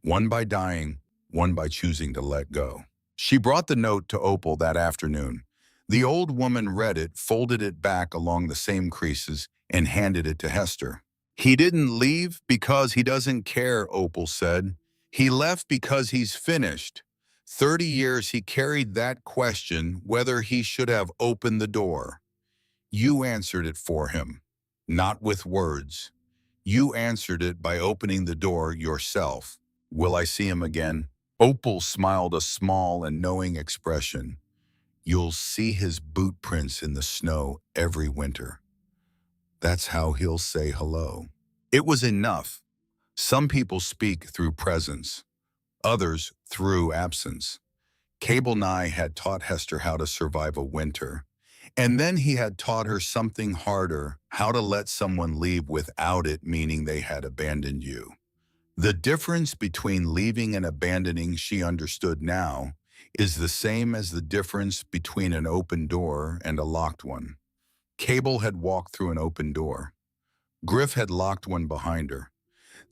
one by dying, one by choosing to let go. She brought the note to Opal that afternoon. The old woman read it, folded it back along the same creases, and handed it to Hester. "He didn't leave because he doesn't care," Opal said. "He left because he's finished. 30 years he carried that question, whether he should have opened the door. You answered it for him, not with words. You answered it by opening the door yourself. Will I see him again?" Opal smiled a small and knowing expression. You'll see his boot prints in the snow every winter. That's how he'll say hello. It was enough. Some people speak through presence, others through absence. Cabel Nye had taught Hester how to survive a winter, and then he had taught her something harder, how to let someone leave without it meaning they had abandoned you. The difference between leaving and abandoning, she understood now, is the same as the difference between an open door and a locked one. Cabel had walked through an open door. Griff had locked one behind her.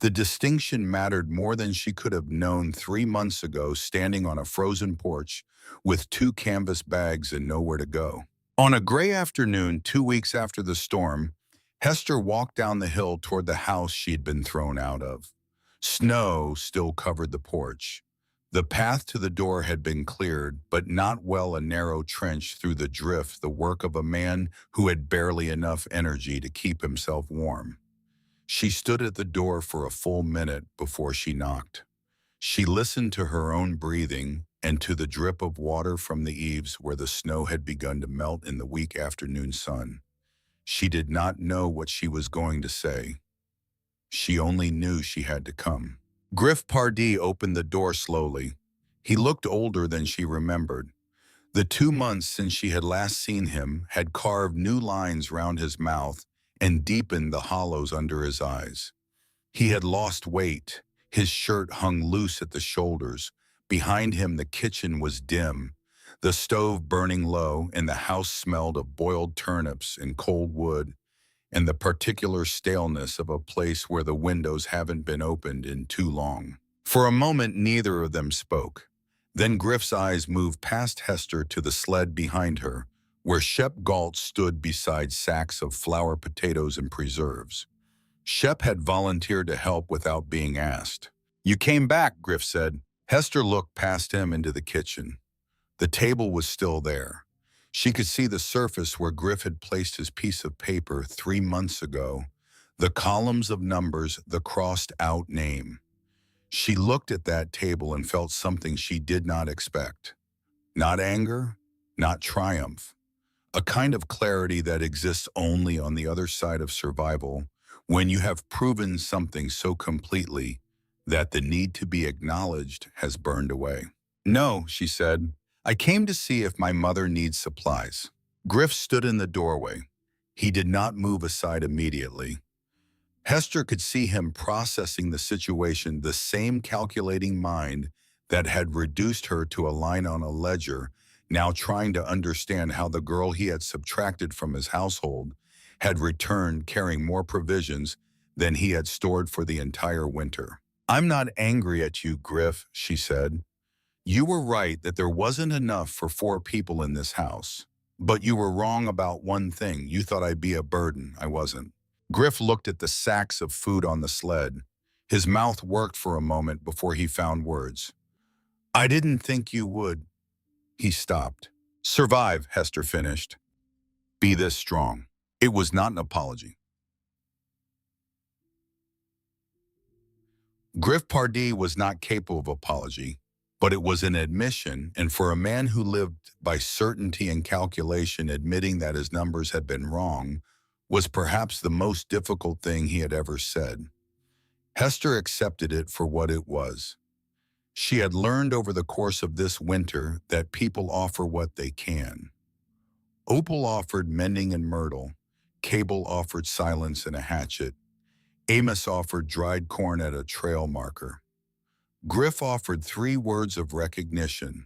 The distinction mattered more than she could have known 3 months ago, standing on a frozen porch with 2 canvas bags and nowhere to go. On a gray afternoon, 2 weeks after the storm, Hester walked down the hill toward the house she'd been thrown out of. Snow still covered the porch. The path to the door had been cleared, but not well. A narrow trench through the drift, the work of a man who had barely enough energy to keep himself warm. She stood at the door for a full minute before she knocked. She listened to her own breathing and to the drip of water from the eaves where the snow had begun to melt in the weak afternoon sun. She did not know what she was going to say. She only knew she had to come. Griff Pardee opened the door slowly. He looked older than she remembered. The 2 months since she had last seen him had carved new lines round his mouth and deepened the hollows under his eyes. He had lost weight. His shirt hung loose at the shoulders. Behind him the kitchen was dim, the stove burning low, and the house smelled of boiled turnips and cold wood, and the particular staleness of a place where the windows haven't been opened in too long. For a moment neither of them spoke. Then Griff's eyes moved past Hester to the sled behind her, where Shep Galt stood beside sacks of flour, potatoes, and preserves. Shep had volunteered to help without being asked. "You came back," Griff said. Hester looked past him into the kitchen. The table was still there. She could see the surface where Griff had placed his piece of paper 3 months ago, the columns of numbers, the crossed-out name. She looked at that table and felt something she did not expect. Not anger, not triumph. A kind of clarity that exists only on the other side of survival, when you have proven something so completely that the need to be acknowledged has burned away. "No," she said. "I came to see if my mother needs supplies." Griff stood in the doorway. He did not move aside immediately. Hester could see him processing the situation, the same calculating mind that had reduced her to a line on a ledger, now trying to understand how the girl he had subtracted from his household had returned carrying more provisions than he had stored for the entire winter. "I'm not angry at you, Griff," she said. "You were right that there wasn't enough for 4 people in this house. But you were wrong about one thing. You thought I'd be a burden. I wasn't." Griff looked at the sacks of food on the sled. His mouth worked for a moment before he found words. "I didn't think you would." He stopped. "Survive," Hester finished. "Be this strong." It was not an apology. Griff Pardee was not capable of apology, but it was an admission, and for a man who lived by certainty and calculation, admitting that his numbers had been wrong was perhaps the most difficult thing he had ever said. Hester accepted it for what it was. She had learned over the course of this winter that people offer what they can. Opal offered mending and myrtle. Cabel offered silence and a hatchet. Amos offered dried corn at a trail marker. Griff offered 3 words of recognition.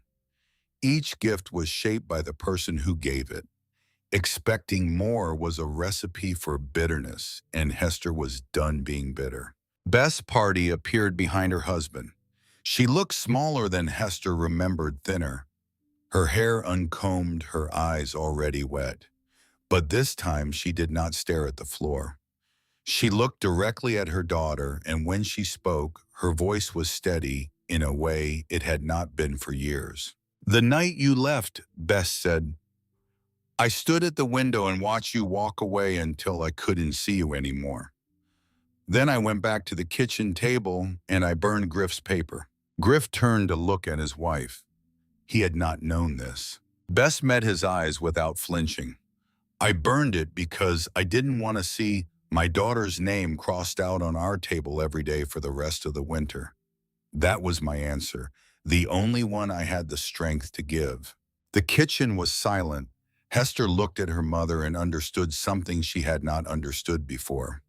Each gift was shaped by the person who gave it. Expecting more was a recipe for bitterness, and Hester was done being bitter. Bess Pardee appeared behind her husband. She looked smaller than Hester remembered, thinner. Her hair uncombed, her eyes already wet. But this time she did not stare at the floor. She looked directly at her daughter, and when she spoke, her voice was steady in a way it had not been for years. "The night you left," Bess said, "I stood at the window and watched you walk away until I couldn't see you anymore. Then I went back to the kitchen table and I burned Griff's paper." Griff turned to look at his wife. He had not known this. Bess met his eyes without flinching. I burned it because I didn't want to see my daughter's name crossed out on our table every day for the rest of the winter. That was my answer, the only one I had the strength to give. The kitchen was silent. Hester looked at her mother and understood something she had not understood before.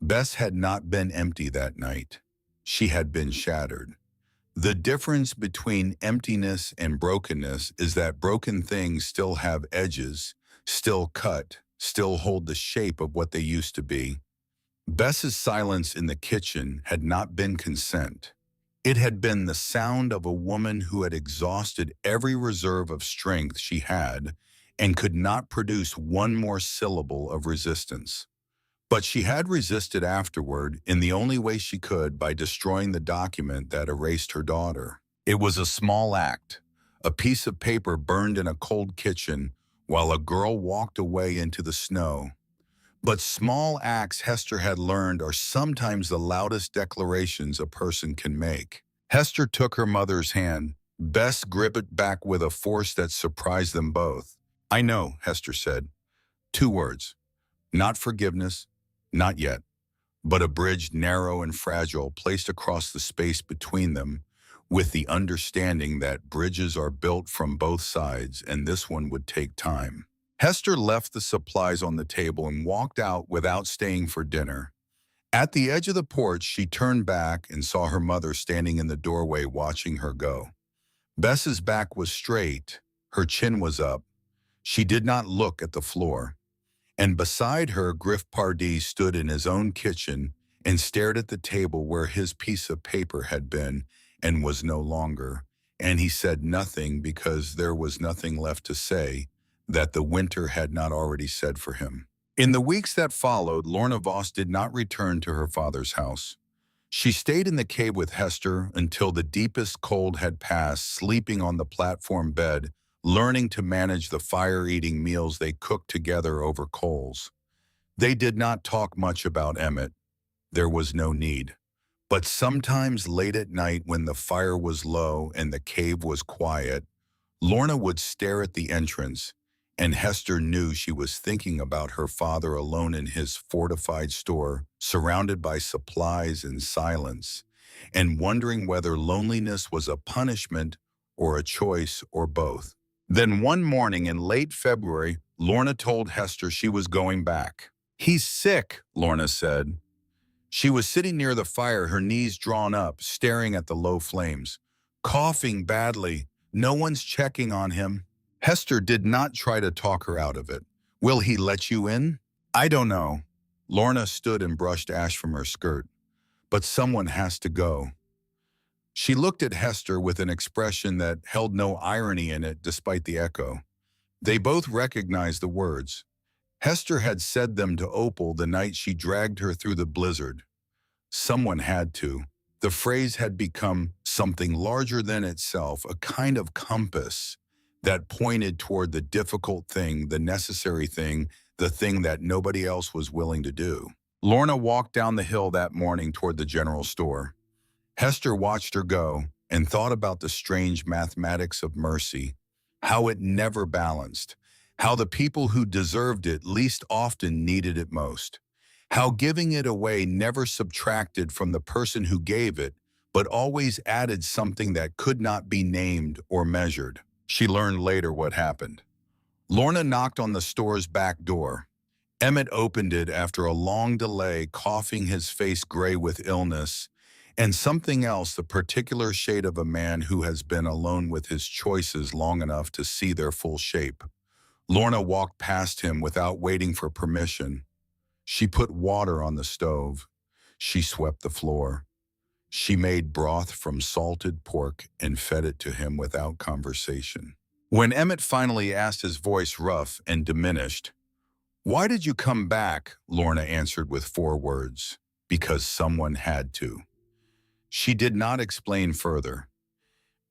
Bess had not been empty that night. She had been shattered. The difference between emptiness and brokenness is that broken things still have edges, still cut, still hold the shape of what they used to be. Bess's silence in the kitchen had not been consent. It had been the sound of a woman who had exhausted every reserve of strength she had and could not produce one more syllable of resistance. But she had resisted afterward in the only way she could, by destroying the document that erased her daughter. It was a small act, a piece of paper burned in a cold kitchen while a girl walked away into the snow. But small acts, Hester had learned, are sometimes the loudest declarations a person can make. Hester took her mother's hand. Bess gripped it back with a force that surprised them both. "I know," Hester said. 2 words. Not forgiveness, not yet, but a bridge narrow and fragile placed across the space between them, with the understanding that bridges are built from both sides and this one would take time. Hester left the supplies on the table and walked out without staying for dinner. At the edge of the porch, she turned back and saw her mother standing in the doorway watching her go. Bess's back was straight, her chin was up. She did not look at the floor. And beside her, Griff Pardee stood in his own kitchen and stared at the table where his piece of paper had been and was no longer. And he said nothing because there was nothing left to say that the winter had not already said for him. In the weeks that followed, Lorna Voss did not return to her father's house. She stayed in the cave with Hester until the deepest cold had passed, sleeping on the platform bed, learning to manage the fire-eating meals they cooked together over coals. They did not talk much about Emmett. There was no need. But sometimes late at night, when the fire was low and the cave was quiet, Lorna would stare at the entrance, and Hester knew she was thinking about her father alone in his fortified store, surrounded by supplies and silence, and wondering whether loneliness was a punishment or a choice or both. Then one morning in late February, Lorna told Hester she was going back. "He's sick," Lorna said. She was sitting near the fire, her knees drawn up, staring at the low flames. "Coughing badly. No one's checking on him." Hester did not try to talk her out of it. "Will he let you in?" "I don't know." Lorna stood and brushed ash from her skirt. "But someone has to go." She looked at Hester with an expression that held no irony in it despite the echo. They both recognized the words. Hester had said them to Opal the night she dragged her through the blizzard. Someone had to. The phrase had become something larger than itself, a kind of compass that pointed toward the difficult thing, the necessary thing, the thing that nobody else was willing to do. Lorna walked down the hill that morning toward the general store. Hester watched her go and thought about the strange mathematics of mercy, how it never balanced, how the people who deserved it least often needed it most, how giving it away never subtracted from the person who gave it, but always added something that could not be named or measured. She learned later what happened. Lorna knocked on the store's back door. Emmett opened it after a long delay, coughing, his face gray with illness, and something else, the particular shade of a man who has been alone with his choices long enough to see their full shape. Lorna walked past him without waiting for permission. She put water on the stove. She swept the floor. She made broth from salted pork and fed it to him without conversation. When Emmett finally asked, his voice rough and diminished, "Why did you come back?" Lorna answered with 4 words, "Because someone had to." She did not explain further.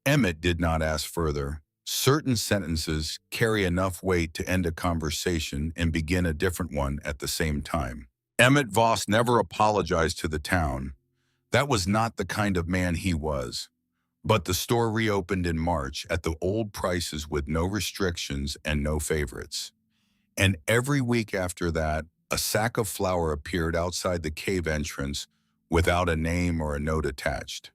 Emmett did not ask further. Certain sentences carry enough weight to end a conversation and begin a different one at the same time. Emmett Voss never apologized to the town. That was not the kind of man he was. But the store reopened in March at the old prices with no restrictions and no favorites. And every week after that, a sack of flour appeared outside the cave entrance without a name or a note attached.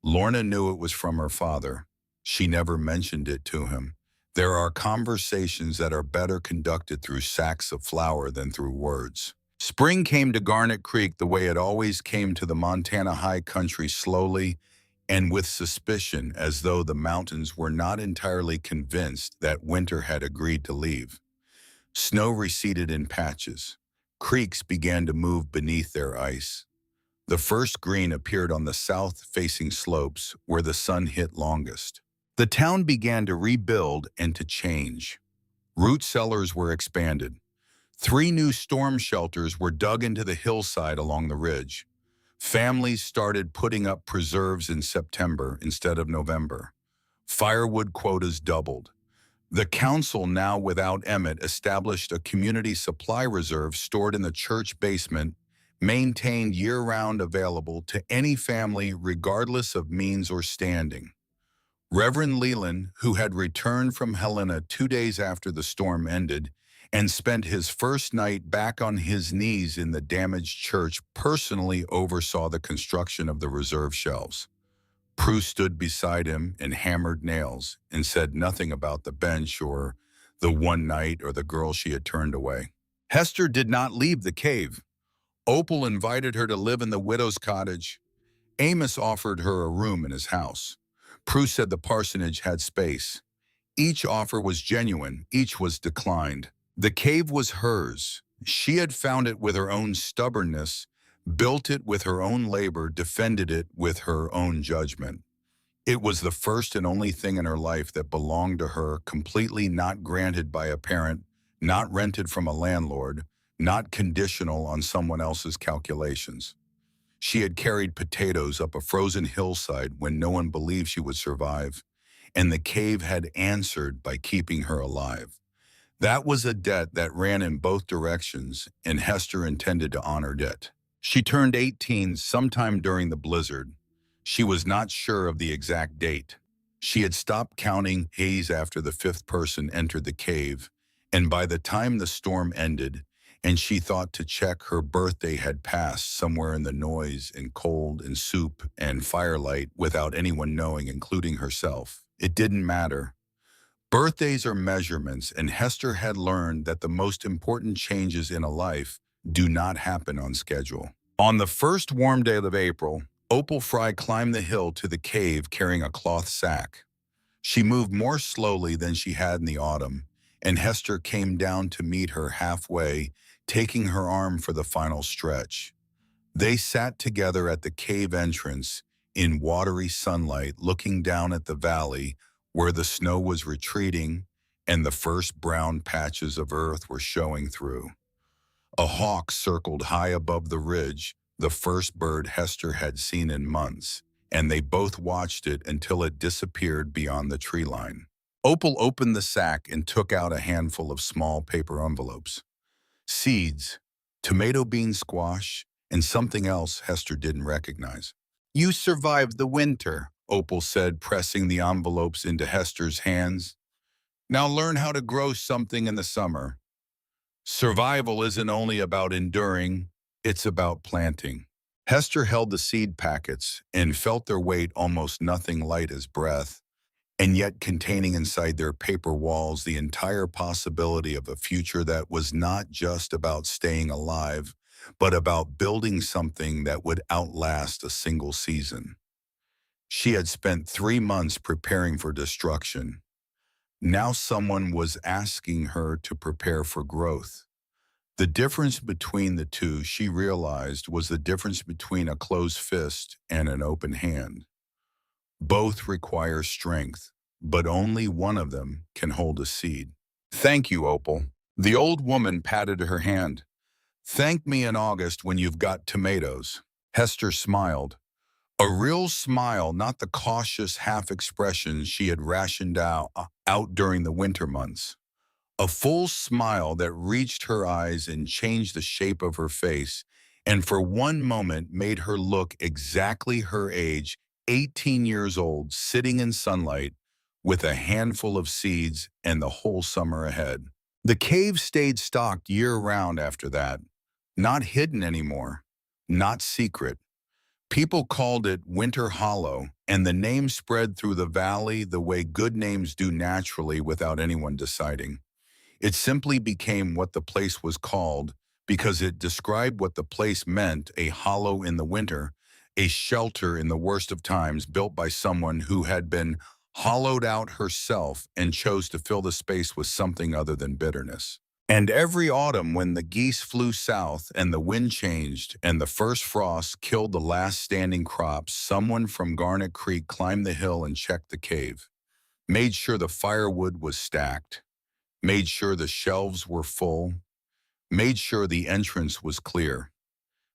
Lorna knew it was from her father. She never mentioned it to him. There are conversations that are better conducted through sacks of flour than through words. Spring came to Garnet Creek the way it always came to the Montana high country, slowly and with suspicion, as though the mountains were not entirely convinced that winter had agreed to leave. Snow receded in patches. Creeks began to move beneath their ice. The first green appeared on the south-facing slopes where the sun hit longest. The town began to rebuild and to change. Root cellars were expanded. 3 new storm shelters were dug into the hillside along the ridge. Families started putting up preserves in September instead of November. Firewood quotas doubled. The council, now without Emmett, established a community supply reserve stored in the church basement, maintained year-round, available to any family regardless of means or standing. Reverend Leland, who had returned from Helena 2 days after the storm ended and spent his first night back on his knees in the damaged church, personally oversaw the construction of the reserve shelves. Prue stood beside him and hammered nails and said nothing about the bench or the one night or the girl she had turned away. Hester did not leave the cave. Opal invited her to live in the widow's cottage. Amos offered her a room in his house. Prue said the parsonage had space. Each offer was genuine, each was declined. The cave was hers. She had found it with her own stubbornness, built it with her own labor, defended it with her own judgment. It was the first and only thing in her life that belonged to her, completely not granted by a parent, not rented from a landlord, not conditional on someone else's calculations. She had carried potatoes up a frozen hillside when no one believed she would survive, and the cave had answered by keeping her alive. That was a debt that ran in both directions, and Hester intended to honor it. She turned 18 sometime during the blizzard. She was not sure of the exact date. She had stopped counting days after the 5th person entered the cave, and by the time the storm ended, and she thought to check, her birthday had passed somewhere in the noise and cold and soup and firelight without anyone knowing, including herself. It didn't matter. Birthdays are measurements, and Hester had learned that the most important changes in a life do not happen on schedule. On the first warm day of April, Opal Fry climbed the hill to the cave carrying a cloth sack. She moved more slowly than she had in the autumn, and Hester came down to meet her halfway, taking her arm for the final stretch. They sat together at the cave entrance in watery sunlight, looking down at the valley where the snow was retreating and the first brown patches of earth were showing through. A hawk circled high above the ridge, the first bird Hester had seen in months, and they both watched it until it disappeared beyond the tree line. Opal opened the sack and took out a handful of small paper envelopes. Seeds, tomato bean squash, and something else Hester didn't recognize. "You survived the winter," Opal said, pressing the envelopes into Hester's hands. "Now learn how to grow something in the summer. Survival isn't only about enduring, it's about planting." Hester held the seed packets and felt their weight, almost nothing light as breath, and yet containing inside their paper walls the entire possibility of a future that was not just about staying alive, but about building something that would outlast a single season. She had spent 3 months preparing for destruction. Now someone was asking her to prepare for growth. The difference between the two, she realized, was the difference between a closed fist and an open hand. Both require strength, but only one of them can hold a seed. "Thank you, Opal." The old woman patted her hand. "Thank me in August when you've got tomatoes." Hester smiled. A real smile, not the cautious half-expression she had rationed out during the winter months. A full smile that reached her eyes and changed the shape of her face, and for one moment made her look exactly her age 18 years old, sitting in sunlight with a handful of seeds and the whole summer ahead. The cave stayed stocked year-round after that, not hidden anymore, not secret. People called it Winter Hollow, and the name spread through the valley the way good names do naturally without anyone deciding. It simply became what the place was called because it described what the place meant: a hollow in the winter, a shelter in the worst of times built by someone who had been hollowed out herself and chose to fill the space with something other than bitterness. And every autumn, when the geese flew south and the wind changed and the first frost killed the last standing crops, someone from Garnet Creek climbed the hill and checked the cave, made sure the firewood was stacked, made sure the shelves were full, made sure the entrance was clear,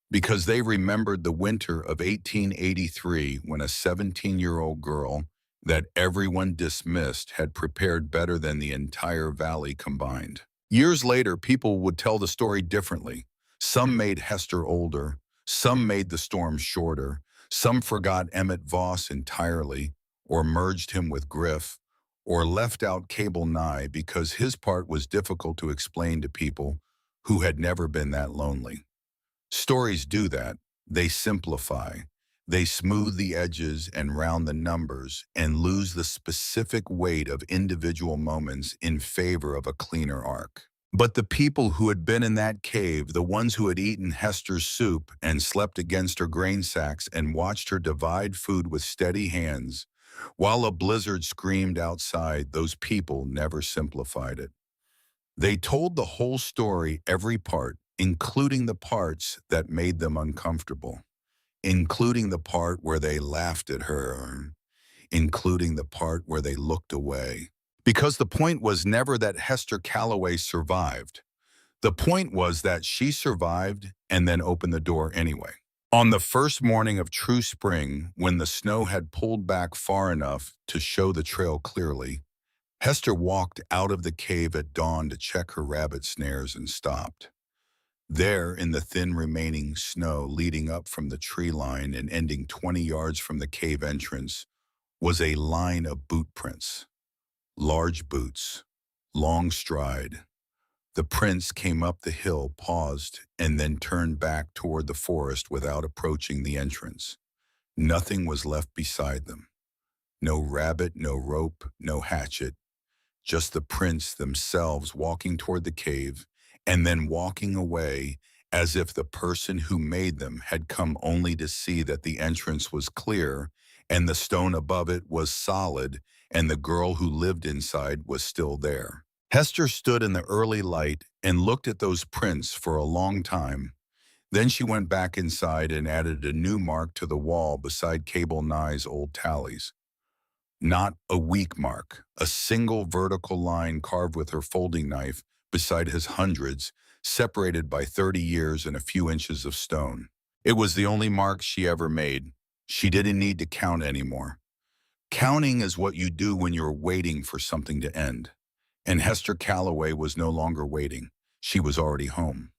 because they remembered the winter of 1883 when a 17-year-old girl that everyone dismissed had prepared better than the entire valley combined. Years later, people would tell the story differently. Some made Hester older, some made the storm shorter, some forgot Emmett Voss entirely, or merged him with Griff, or left out Cabel Nye because his part was difficult to explain to people who had never been that lonely. Stories do that. They simplify. They smooth the edges and round the numbers and lose the specific weight of individual moments in favor of a cleaner arc. But the people who had been in that cave, the ones who had eaten Hester's soup and slept against her grain sacks and watched her divide food with steady hands, while a blizzard screamed outside, those people never simplified it. They told the whole story, every part, including the parts that made them uncomfortable, including the part where they laughed at her, including the part where they looked away. Because the point was never that Hester Calloway survived. The point was that she survived and then opened the door anyway. On the first morning of true spring, when the snow had pulled back far enough to show the trail clearly, Hester walked out of the cave at dawn to check her rabbit snares and stopped. There, in the thin remaining snow leading up from the tree line and ending 20 yards from the cave entrance, was a line of boot prints. Large boots, long stride. The prints came up the hill, paused, and then turned back toward the forest without approaching the entrance. Nothing was left beside them. No rabbit, no rope, no hatchet. Just the prints themselves walking toward the cave and then walking away as if the person who made them had come only to see that the entrance was clear and the stone above it was solid and the girl who lived inside was still there. Hester stood in the early light and looked at those prints for a long time. Then she went back inside and added a new mark to the wall beside Cabel Nye's old tallies. Not a weak mark, a single vertical line carved with her folding knife beside his hundreds, separated by 30 years and a few inches of stone. It was the only mark she ever made. She didn't need to count anymore. Counting is what you do when you're waiting for something to end. And Hester Calloway was no longer waiting. She was already home.